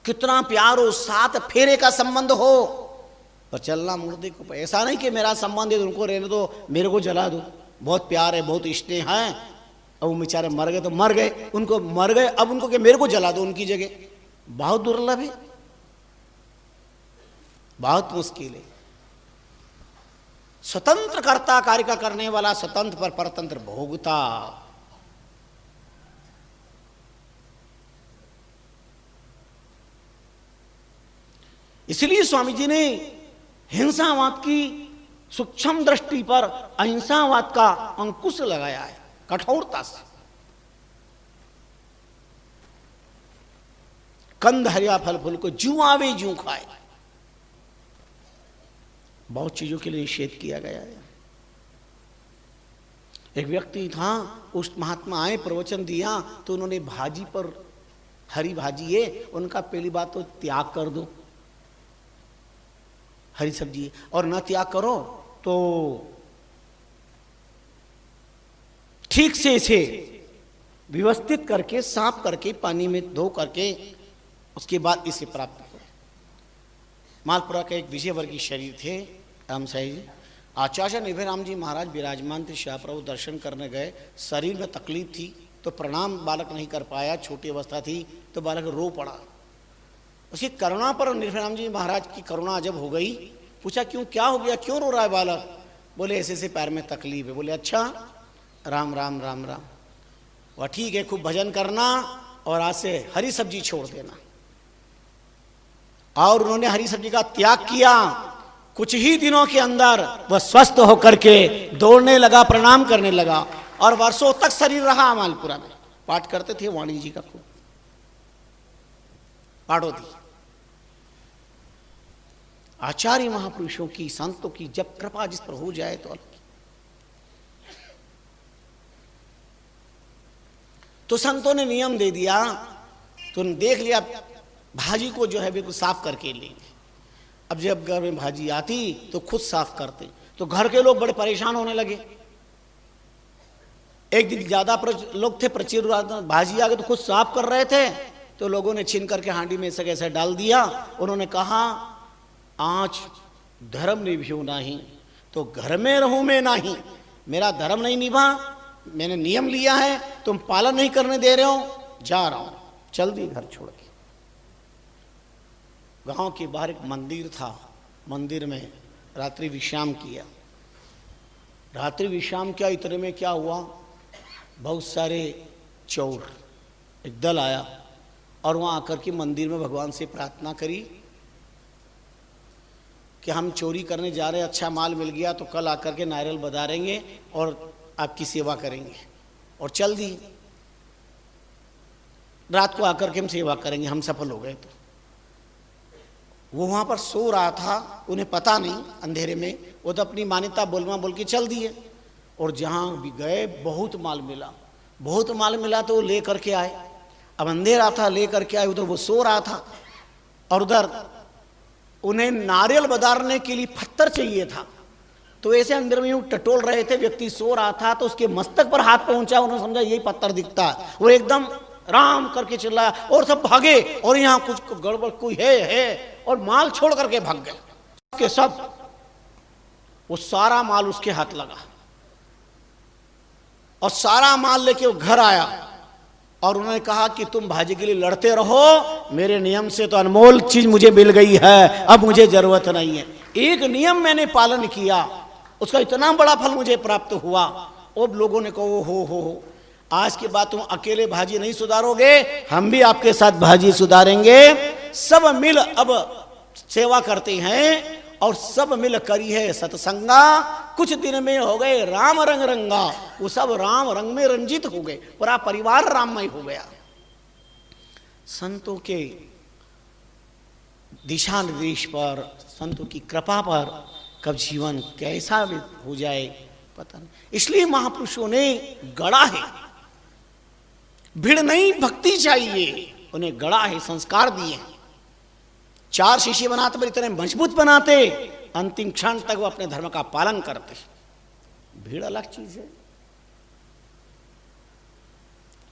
S1: कितना प्यार हो, साथ फेरे का संबंध हो, पर चलना मुर्दे को। ऐसा नहीं कि मेरा संबंध है तो उनको रहने दो, मेरे को जला दो, बहुत प्यार है, बहुत स्नेह है, अब वो बेचारे मर गए तो मर गए, उनको मर गए, अब उनको कि मेरे को जला दो उनकी जगह, बहुत दुर्लभ है, बहुत मुश्किल है। स्वतंत्र कर्ता कार्य का करने वाला स्वतंत्र पर परतंत्र भोगता। इसलिए स्वामी जी ने हिंसावाद की सूक्ष्म दृष्टि पर अहिंसावाद का अंकुश लगाया है, कठोरता से। कंद हरिया फल फूल को जूं आवे जूं खाए, बहुत चीजों के लिए निषेध किया गया है। एक व्यक्ति था, उस महात्मा आए, प्रवचन दिया, तो उन्होंने भाजी पर, हरी भाजी है, उनका पहली बात तो त्याग कर दो, हरी सब्जी, और न त्याग करो तो ठीक से इसे व्यवस्थित करके साफ करके पानी में धो करके उसके बाद इसे प्राप्त करो। मालपुरा का एक विजय वर्गीय शरीर थे राम साई जी, आचार्य निर्भयराम जी महाराज विराजमान थे, शाहप्रभु दर्शन करने गए, शरीर में तकलीफ थी तो प्रणाम बालक नहीं कर पाया, छोटी अवस्था थी तो बालक रो पड़ा। उसकी करुणा पर निर्भयराम जी महाराज की करुणा जब हो गई, पूछा क्यों, क्या हो गया, क्यों रो रहा है बालक? बोले ऐसे ऐसे पैर में तकलीफ है। बोले अच्छा, राम राम राम राम, वह ठीक है, खूब भजन करना और आज से हरी सब्जी छोड़ देना। और उन्होंने हरी सब्जी का त्याग किया। कुछ ही दिनों के अंदर वह स्वस्थ होकर के दौड़ने लगा, प्रणाम करने लगा, और वर्षों तक शरीर रहा मालपुरा में। पाठ करते थे वाणी जी का खूब, पाठो दी। आचार्य महापुरुषों की, संतों की जब कृपा जिस पर हो जाए तो अलग। तो संतों ने नियम दे दिया, तो देख लिया भाजी को जो है बिल्कुल साफ करके लेंगे। अब जब घर में भाजी आती तो खुद साफ करते, तो घर के लोग बड़े परेशान होने लगे। एक दिन ज्यादा लोग थे, प्रचुर भाजी आ गए तो खुद साफ कर रहे थे, तो लोगों ने छीन करके हांडी में से कैसे डाल दिया। उन्होंने कहा आज धर्म निभ्यो नहीं तो घर में रहूं मैं नहीं, मेरा धर्म नहीं निभा, मैंने नियम लिया है, तुम पालन नहीं करने दे रहे हो, जा रहा हूं, चल दी घर छोड़ के। गांव के बाहर एक मंदिर था, मंदिर में रात्रि विश्राम किया। रात्रि विश्राम किया, इतने में क्या हुआ, बहुत सारे चोर, एक दल आया और वहां आकर के मंदिर में भगवान से प्रार्थना करी कि हम चोरी करने जा रहे हैं, अच्छा माल मिल गया तो कल आकर के नारियल बधारेंगे और आपकी सेवा करेंगे। और चल दी। रात को आकर के हम सेवा करेंगे, हम सफल हो गए। तो वो वहां पर सो रहा था, उन्हें पता नहीं, अंधेरे में वो तो अपनी मान्यता बोलवा बोल के चल दिए। और जहां भी गए बहुत माल मिला, बहुत माल मिला तो वो ले करके आए। अब अंधेरा था, ले करके आए, उधर वो सो रहा था और उधर उन्हें नारियल बदारने के लिए पत्थर चाहिए था। तो ऐसे अंदर में यूं टटोल रहे थे, व्यक्ति सो रहा था तो उसके मस्तक पर हाथ पहुंचा, उन्होंने समझा यही पत्थर दिखता है। वो एकदम राम करके चिल्लाया और सब भागे, और यहाँ कुछ गड़बड़ कोई है, और माल छोड़ करके भाग गए के सब। वो सारा माल उसके हाथ लगा और सारा माल लेके वो घर आया और उन्होंने कहा कि तुम भाजी के लिए लड़ते रहो, मेरे नियम से तो अनमोल चीज मुझे मिल गई है, अब मुझे जरूरत नहीं है। एक नियम मैंने पालन किया, उसका इतना बड़ा फल मुझे प्राप्त हुआ। अब लोगों ने कहा हो आज के बाद तुम अकेले भाजी नहीं सुधारोगे, हम भी आपके साथ भाजी सुधारेंगे। सब मिल अब सेवा करते हैं और सब मिल करी है सत्संगा। कुछ दिन में हो गए राम रंग रंगा, वो सब राम रंग में रंजित हो गए, पूरा परिवार राममय हो गया। संतों के दिशा निर्देश पर, संतों की कृपा पर कब जीवन कैसा हो जाए पता नहीं। इसलिए महापुरुषों ने गढ़ा है, भीड़ नहीं भक्ति चाहिए, उन्हें गढ़ा है, संस्कार दिए हैं। 4 शिष्य बनाते पर इतने मजबूत बनाते, अंतिम क्षण तक वो अपने धर्म का पालन करते। भीड़ अलग चीज है।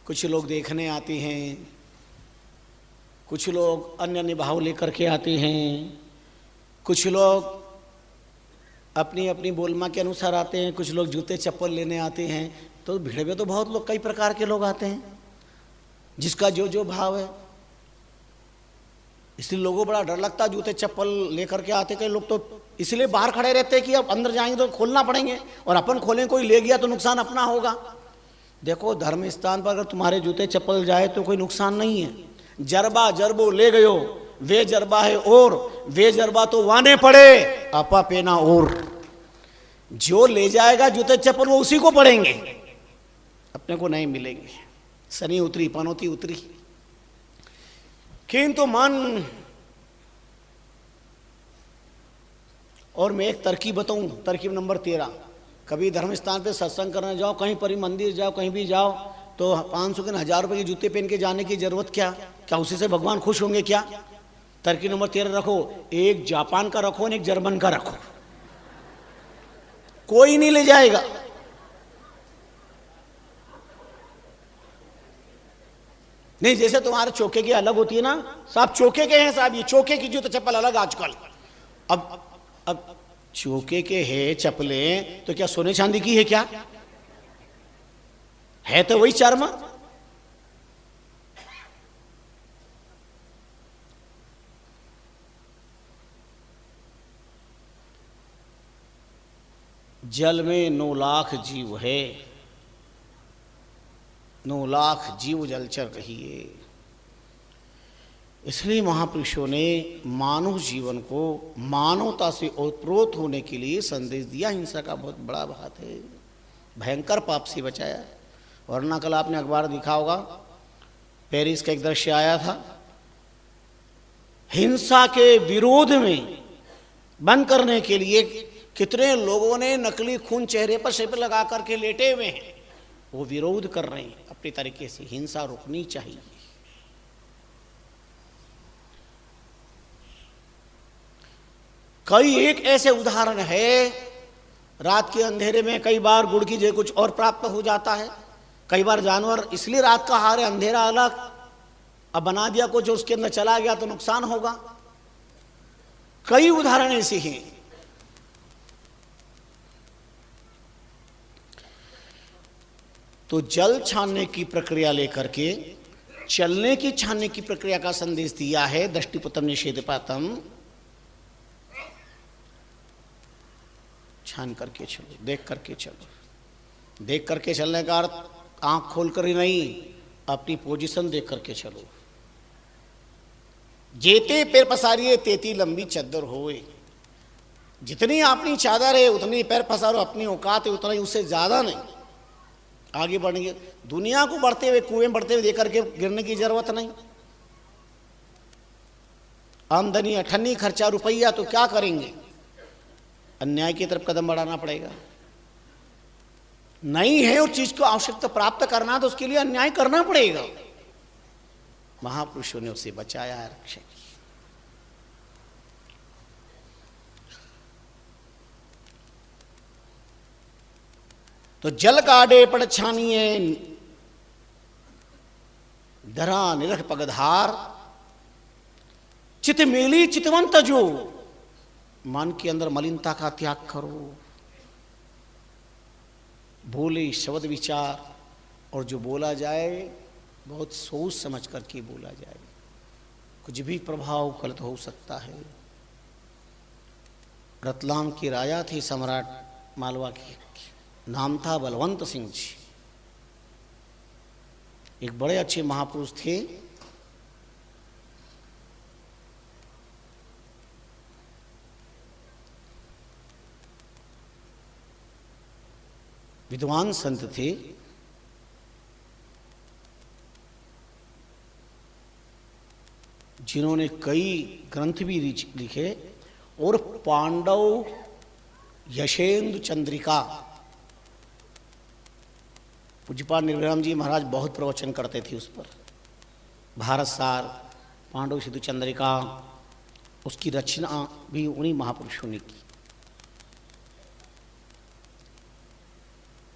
S1: कुछ लोग देखने आते हैं, कुछ लोग अन्य अन्य भाव लेकर के आते हैं, कुछ लोग अपनी अपनी बोलमा के अनुसार आते हैं, कुछ लोग जूते चप्पल लेने आते हैं। तो भीड़ में तो बहुत लोग, कई प्रकार के लोग आते हैं, जिसका जो जो भाव है। इसलिए लोगों को बड़ा डर लगता है, जूते चप्पल लेकर के आते। कई लोग तो इसलिए बाहर खड़े रहते हैं कि अब अंदर जाएंगे तो खोलना पड़ेंगे, और अपन खोलें कोई ले गया तो नुकसान अपना होगा। देखो धर्म स्थान पर अगर तुम्हारे जूते चप्पल जाए तो कोई नुकसान नहीं है। जरबा जरबो ले गयो, वे जरबा है और वे जरबा तो वाने पड़े, आपा पेना और। जो ले जाएगा जूते चप्पल वो उसी को पड़ेंगे, अपने को नहीं मिलेंगे। सनी उतरी, पनौती उतरी। किंतु मन, और मैं एक तरकीब बताऊं, तरकीब नंबर 13। कभी धर्म स्थान पे सत्संग करने जाओ, कहीं पर मंदिर जाओ, कहीं भी जाओ, तो 500 के 1000 रुपए के जूते पहन के जाने की जरूरत क्या? क्या उसी से भगवान खुश होंगे क्या? तरकीब नंबर 13 रखो, एक जापान का रखो और एक जर्मन का रखो, कोई नहीं ले जाएगा। नहीं, जैसे तुम्हारे चौके की अलग होती है ना, साहब चौके के हैं साहब, ये चौके की जूते चप्पल अलग आजकल। अब चौके के है चप्पलें तो क्या सोने चांदी की है क्या? है तो वही चर्म। जल में 9 लाख जीव है, 9 लाख जीव जलचर रहिए। इसलिए महापुरुषों ने मानव जीवन को मानवता से ओतप्रोत होने के लिए संदेश दिया। हिंसा का बहुत बड़ा बात है, भयंकर पाप से बचाया। वरना कल आपने अखबार देखा होगा, पेरिस का एक दृश्य आया था, हिंसा के विरोध में बंद करने के लिए कितने लोगों ने नकली खून चेहरे पर शेप लगा करके लेटे हुए हैं, वो विरोध कर रहे हैं अपने तरीके से। हिंसा रुकनी चाहिए। कई एक ऐसे उदाहरण है, रात के अंधेरे में कई बार गुड़ की जगह कुछ और प्राप्त हो जाता है। कई बार जानवर, इसलिए रात का आहार है, अंधेरा अलग, अब बना दिया कुछ, उसके अंदर चला गया तो नुकसान होगा। कई उदाहरण ऐसे हैं। तो जल छानने की प्रक्रिया लेकर के चलने की छानने की प्रक्रिया का संदेश दिया है। दृष्टिपुतम निषेधपातम, छान करके चलो, देख करके चलो। देख करके चलने का अर्थ आंख खोल कर ही नहीं, अपनी पोजीशन देख करके चलो। जेते पैर पसारिए तेती लंबी चद्दर होए। जितनी अपनी चादर है उतनी पैर पसारो, अपनी औकात है उतना ही, उससे ज्यादा नहीं। आगे बढ़ेंगे, दुनिया को बढ़ते हुए कुएं में बढ़ते हुए देख करके गिरने की जरूरत नहीं। आमदनी अठन्नी, खर्चा रुपया, तो क्या करेंगे? अन्याय की तरफ कदम बढ़ाना पड़ेगा। नहीं है उस चीज को आवश्यकता प्राप्त करना, तो उसके लिए अन्याय करना पड़ेगा। महापुरुषों ने उसे बचाया है, रक्षा की। तो जल काढ़े पड़ छानिए, धरा निरख पगधार, चित मेली चितवंत जो, मन के अंदर मलिनता का त्याग करो। बोले शब्द विचार, और जो बोला जाए बहुत सोच समझ करके बोला जाए, कुछ भी प्रभाव गलत हो सकता है। रतलाम के राजा थे सम्राट मालवा के, नाम था बलवंत सिंह जी। एक बड़े अच्छे महापुरुष थे। विद्वान संत थे। जिन्होंने कई ग्रंथ भी लिखे, और पांडव यशेंद्र चंद्रिका, पूज्यपाद निर्विराम जी महाराज बहुत प्रवचन करते थे उस पर। भारत सार, पांडव सिंधु चंद्रिका, उसकी रचना भी उन्हीं महापुरुषों ने की।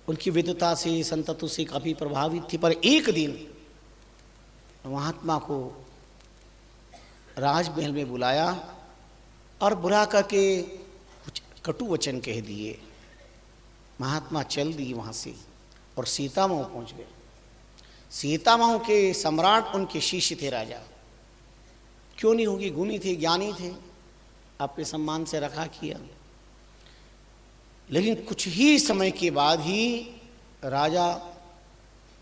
S1: उनकी विद्वता से, संतत्व से काफी प्रभावित थी। पर एक दिन महात्मा को राजमहल में बुलाया और बुला करके कुछ कटु वचन कह दिए। महात्मा चल दिए वहां से और सीतामऊ पहुंच गए। सीतामऊ के सम्राट उनके शिष्य थे राजा। क्यों नहीं होगी, गुणी थे, ज्ञानी थे, आपके सम्मान से रखा किया। लेकिन कुछ ही समय के बाद ही राजा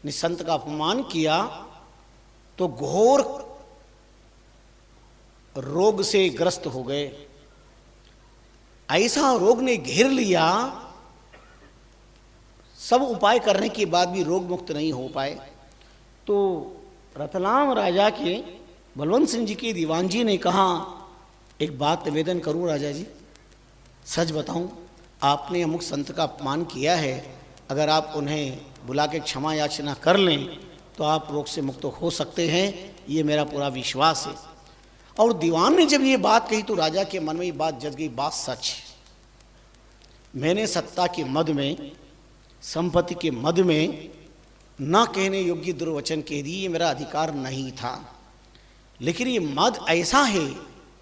S1: ने संत का अपमान किया, तो घोर रोग से ग्रस्त हो गए। ऐसा रोग ने घेर लिया, सब उपाय करने के बाद भी रोग मुक्त नहीं हो पाए। तो रतलाम राजा के बलवंत सिंह जी के दीवान जी ने कहा, एक बात निवेदन करूं राजा जी, सच बताऊं, आपने अमुक संत का अपमान किया है, अगर आप उन्हें बुला के क्षमा याचना कर लें तो आप रोग से मुक्त हो सकते हैं, ये मेरा पूरा विश्वास है। और दीवान ने जब ये बात कही तो राजा के मन में ये बात जज गई, बात सच है। मैंने सत्ता के मद में, संपत्ति के मद में न कहने योग्य दुर्वचन कह दिए, ये मेरा अधिकार नहीं था। लेकिन ये मद ऐसा है,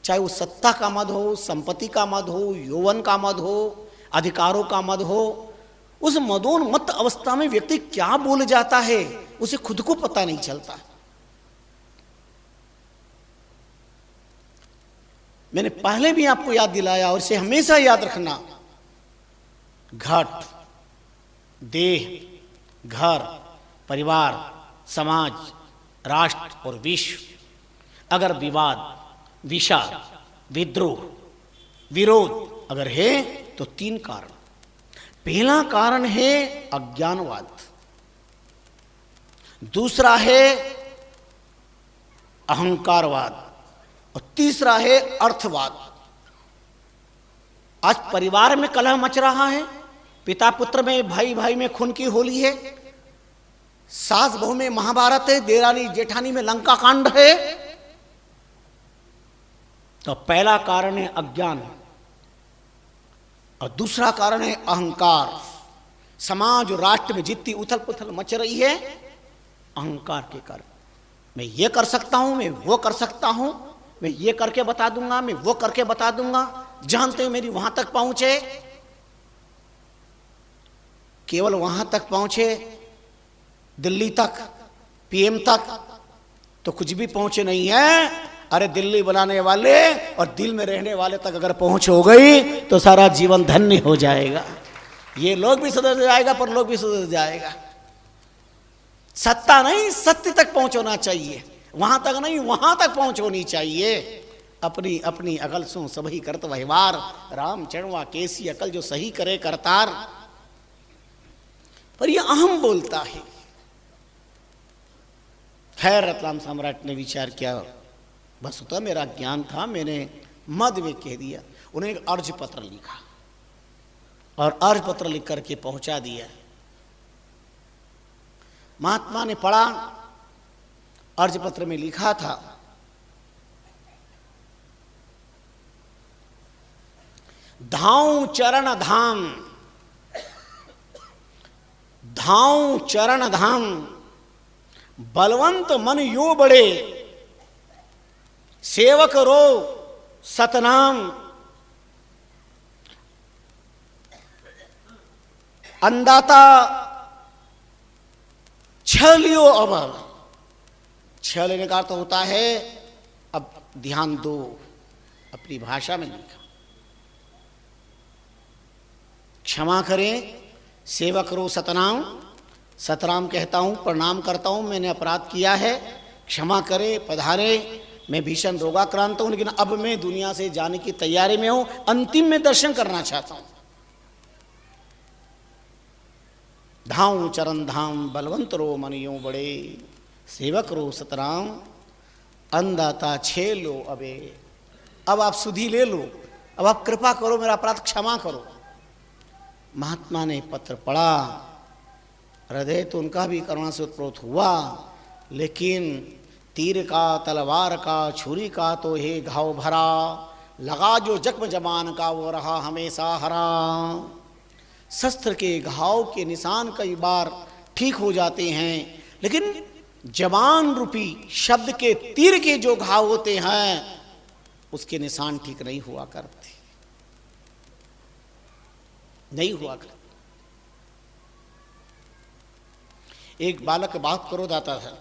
S1: चाहे वो सत्ता का मद हो, संपत्ति का मद हो, यौवन का मद हो, अधिकारों का मद हो, उस मदोन्मत्त अवस्था में व्यक्ति क्या बोल जाता है उसे खुद को पता नहीं चलता। मैंने पहले भी आपको याद दिलाया और इसे हमेशा याद रखना, घट, देह, घर, परिवार, समाज, राष्ट्र और विश्व, अगर विवाद, विषाद, विद्रोह, विरोध अगर है तो तीन कारण। पहला कारण है अज्ञानवाद, दूसरा है अहंकारवाद और तीसरा है अर्थवाद। आज परिवार में कलह मच रहा है, पिता पुत्र में, भाई भाई में खून की होली है, सास बहू में महाभारत है, देरानी जेठानी में लंका कांड है। तो पहला कारण है अज्ञान और दूसरा कारण है अहंकार। समाज और राष्ट्र में जितनी उथल पुथल मच रही है अहंकार के कारण। मैं ये कर सकता हूं, मैं वो कर सकता हूं, मैं ये करके बता दूंगा, मैं वो करके बता दूंगा, जानते हो मेरी वहां तक पहुंचे, केवल वहां तक पहुंचे, दिल्ली तक, पीएम तक तो कुछ भी पहुंचे नहीं है। अरे दिल्ली बनाने वाले और दिल में रहने वाले तक अगर पहुंच हो गई तो सारा जीवन धन्य हो जाएगा। ये लोग भी सुधर जाएगा, पर लोग भी सुधर जाएगा। सत्ता नहीं, सत्य तक पहुंचना चाहिए, वहां तक नहीं, वहां तक पहुंच होनी चाहिए। अपनी अपनी अकल सो सभी करत व्यवहार, राम चढ़वा केसी अकल जो सही करे करतार। पर ये अहम बोलता है। खैर रतलाम सम्राट ने विचार किया, बस तो मेरा ज्ञान था, मैंने मद में कह दिया। उन्हें एक अर्ज पत्र लिखा और अर्ज पत्र लिख करके पहुंचा दिया। महात्मा ने पढ़ा, अर्ज पत्र में लिखा था, धाऊं चरण धाम, धाऊं चरण धाम, बलवंत मन यो बड़े, सेवक रो सतनाम, अंदाता छह लियो। अब छह लेने का अर्थ होता है अब ध्यान दो। अपनी भाषा में लिखा, क्षमा करें, सेवक रो सतनाम, सतराम कहता हूं, प्रणाम करता हूं, मैंने अपराध किया है, क्षमा करे, पधारे। मैं भीषण रोगाक्रांत हूं, लेकिन अब मैं दुनिया से जाने की तैयारी में हूं, अंतिम में दर्शन करना चाहता हूं। धाऊं चरण धाम, बलवंत रो मन यो बड़े, सेवक रो सतराम, अंदाता छे लो अबे। अब आप सुधि ले लो, अब आप कृपा करो, मेरा अपराध क्षमा करो। महात्मा ने पत्र पढ़ा, हृदय तो उनका भी करुणा से उत्प्रोत हुआ, लेकिन तीर का, तलवार का, छुरी का तो हे घाव भरा, लगा जो जख्म जबान का वो रहा हमेशा हरा। शस्त्र के घाव के निशान कई बार ठीक हो जाते हैं, लेकिन जबान रूपी शब्द के तीर के जो घाव होते हैं उसके निशान ठीक नहीं हुआ करते, नहीं हुआ करते। एक बालक बहुत क्रोध आता था,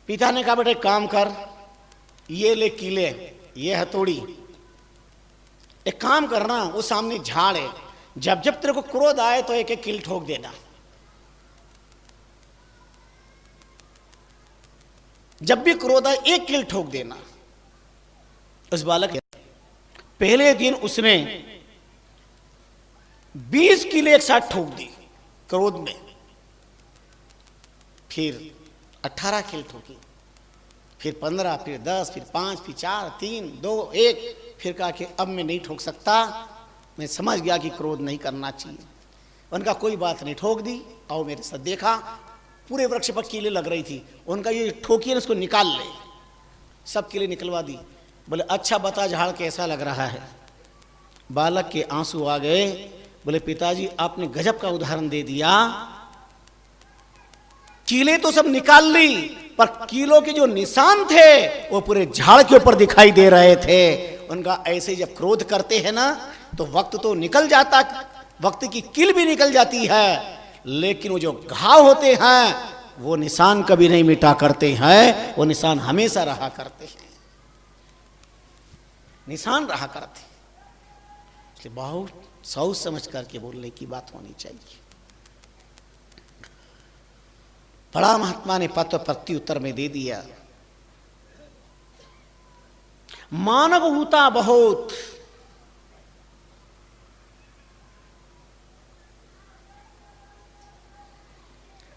S1: पिता ने कहा बेटे काम कर, ये ले कीले, ये हथौड़ी, एक काम करना, वो सामने झाड़ है, जब जब तेरे को क्रोध आए तो एक एक कील ठोक देना। जब भी क्रोध आए एक कील ठोक देना। उस बालक पहले दिन उसने 20 कीले एक साथ ठोक दी क्रोध में, फिर 18 कील ठोकी, फिर 15, फिर 10, फिर 5, फिर 4, 3, 2, 1, फिर कहा कि अब मैं नहीं ठोक सकता, मैं समझ गया कि क्रोध नहीं करना चाहिए। उनका कोई बात नहीं, ठोक दी। आओ मेरे साथ, देखा पूरे वृक्ष पर कीले लग रही थी, उनका ये ठोकी है, इसको निकाल ले। सब कीले निकलवा दी। बोले अच्छा बता झाड़ कैसा लग रहा है। बालक के आंसू आ गए। बोले पिताजी आपने गजब का उदाहरण दे दिया, कीले तो सब निकाल ली, पर कीलों के जो निशान थे वो पूरे झाड़ के ऊपर दिखाई दे रहे थे। उनका ऐसे जब क्रोध करते हैं ना तो वक्त तो निकल जाता, वक्त की कील भी निकल जाती है, लेकिन वो जो घाव होते हैं वो निशान कभी नहीं मिटा करते हैं, वो निशान हमेशा रहा करते हैं, निशान रहा करते। इसलिए बहुत सोच समझ करके बोलने की बात होनी चाहिए। बड़ा महात्मा ने पत्र प्रत्युत्तर में दे दिया, मानव होता बहुत,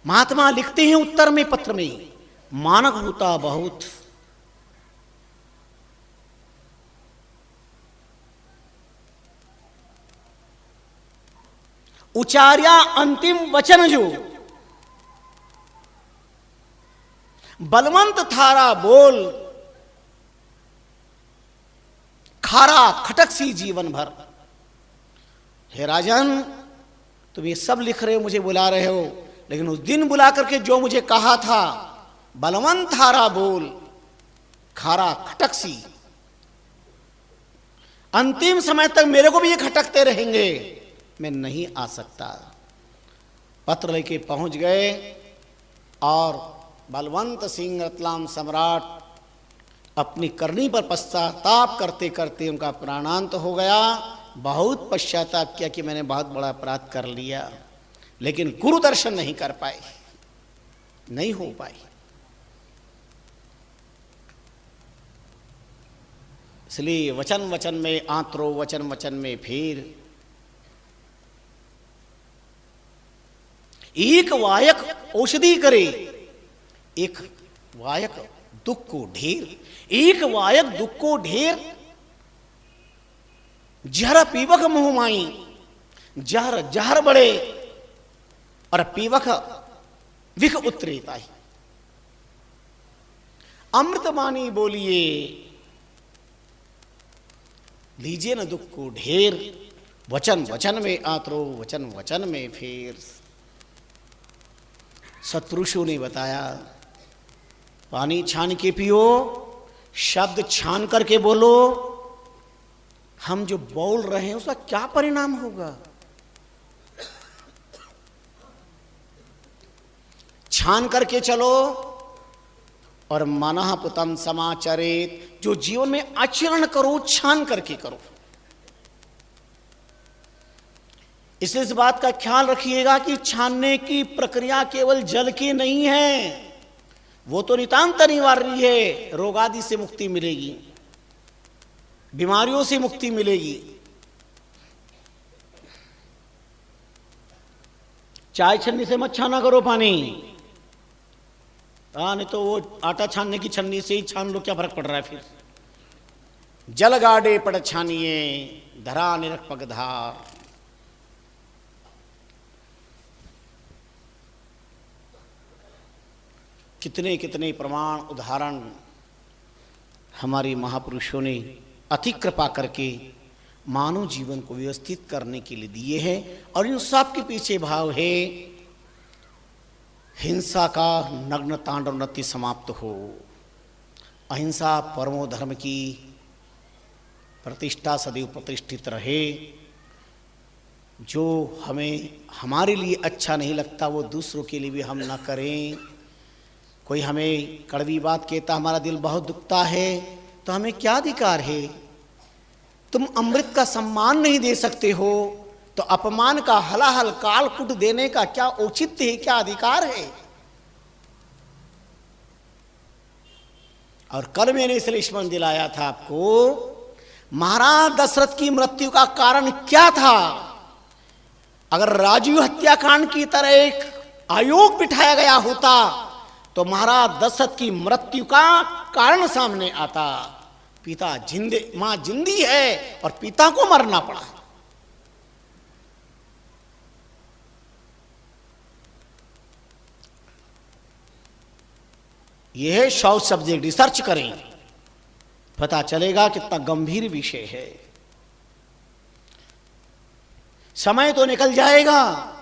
S1: महात्मा लिखते हैं उत्तर में पत्र में, मानव होता बहुत, उचार्या अंतिम वचन जो, बलवंत थारा बोल, खारा खटक सी जीवन भर। हे राजन, तुम ये सब लिख रहे हो, मुझे बुला रहे हो, लेकिन उस दिन बुला करके जो मुझे कहा था, बलवंत थारा बोल, खारा खटक सी, अंतिम समय तक मेरे को भी ये खटकते रहेंगे, मैं नहीं आ सकता। पत्र लेके पहुंच गए और बलवंत सिंह रतलाम सम्राट अपनी करनी पर पश्चाताप करते करते उनका प्राणांत हो गया। बहुत पश्चाताप किया कि मैंने बहुत बड़ा अपराध कर लिया, लेकिन गुरु दर्शन नहीं कर पाए, नहीं हो पाए। इसलिए वचन वचन में आंतरो, वचन वचन में फेर। एक वायक औषधि करे, एक वायक दुख को ढेर। एक वायक दुख को ढेर, जहर पीवक मुंह माई। जहर जहर बड़े और पीवक विख उतरेता ही। अमृतवाणी बोलिए, लीजिए न दुख को ढेर। वचन वचन में आतरो, वचन वचन में फेर। सत्पुरुषों ने बताया, पानी छान के पियो, शब्द छान करके बोलो। हम जो बोल रहे हैं उसका क्या परिणाम होगा? छान करके चलो। और मनः पुतम समाचरित, जो जीवन में आचरण करो छान करके करो। इसलिए इस बात का ख्याल रखिएगा कि छानने की प्रक्रिया केवल जल की नहीं है, वो तो नितांत अनिवार्य है। रोग आदि से मुक्ति मिलेगी, बीमारियों से मुक्ति मिलेगी। चाय छन्नी से मत छाना करो पानी। नहीं तो वो आटा छानने की छन्नी से ही छान लो, क्या फर्क पड़ रहा है फिर। जल गाड़े पड़ छानिए, धरा निरख पगधार। कितने कितने प्रमाण उदाहरण हमारे महापुरुषों ने अति कृपा करके मानव जीवन को व्यवस्थित करने के लिए दिए हैं। और इन सब के पीछे भाव है, हिंसा का नग्न तांडव नृत्य समाप्त हो। अहिंसा परमो धर्म की प्रतिष्ठा सदैव प्रतिष्ठित रहे। जो हमें हमारे लिए अच्छा नहीं लगता वो दूसरों के लिए भी हम ना करें। कोई हमें कड़वी बात कहता, हमारा दिल बहुत दुखता है, तो हमें क्या अधिकार है? तुम अमृत का सम्मान नहीं दे सकते हो, तो अपमान का हलाहल कालकुट देने का क्या औचित्य है, क्या अधिकार है? और कल मैंने इसलिए स्मरण दिलाया था आपको, महाराज दशरथ की मृत्यु का कारण क्या था? अगर राजीव हत्याकांड की तरह एक आयोग बिठाया गया होता तो महाराज दशरथ की मृत्यु का कारण सामने आता। पिता जिंदे, मां जिंदी है और पिता को मरना पड़ा। यह शॉर्ट सब्जेक्ट रिसर्च करें, पता चलेगा कितना गंभीर विषय है। समय तो निकल जाएगा,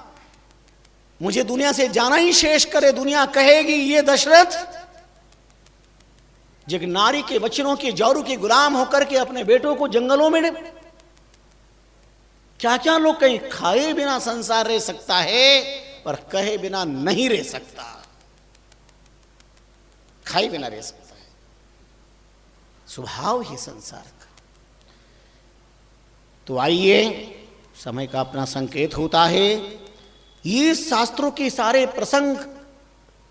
S1: मुझे दुनिया से जाना ही शेष करे। दुनिया कहेगी ये दशरथ जो नारी के वचनों के जौरू के गुलाम होकर के अपने बेटों को जंगलों में, क्या क्या लोग कहीं खाए बिना संसार रह सकता है, पर कहे बिना नहीं रह सकता। खाए बिना रह सकता है, स्वभाव ही संसार का। तो आइए, समय का अपना संकेत होता है। ये शास्त्रों के सारे प्रसंग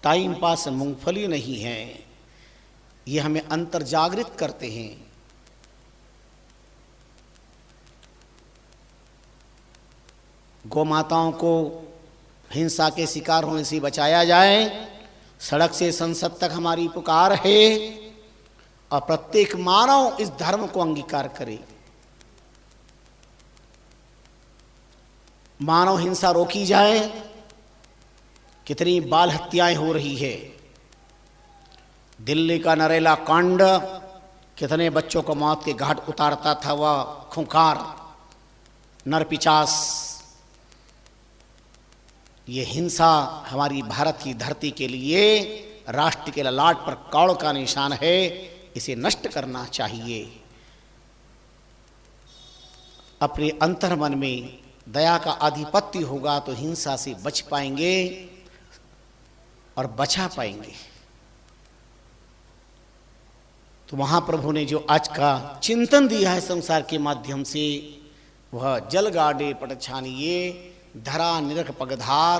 S1: टाइम पास मूंगफली नहीं है, ये हमें अंतर जागृत करते हैं। गौ माताओं को हिंसा के शिकार होने से बचाया जाए, सड़क से संसद तक हमारी पुकार है। और प्रत्येक मानव इस धर्म को अंगीकार करे। मानव हिंसा रोकी जाए। कितनी बाल हत्याएं हो रही है। दिल्ली का नरेला कांड कितने बच्चों को मौत के घाट उतारता था, वह खूंखार नरपिचास। ये हिंसा हमारी भारत की धरती के लिए राष्ट्र के ललाट पर कौड़ का निशान है। इसे नष्ट करना चाहिए। अपने अंतर्मन में दया का आधिपत्य होगा तो हिंसा से बच पाएंगे और बचा पाएंगे। तो महाप्रभु ने जो आज का चिंतन दिया है संसार के माध्यम से, वह जल गाड़े पट छानिए, धरा निरख पगधार।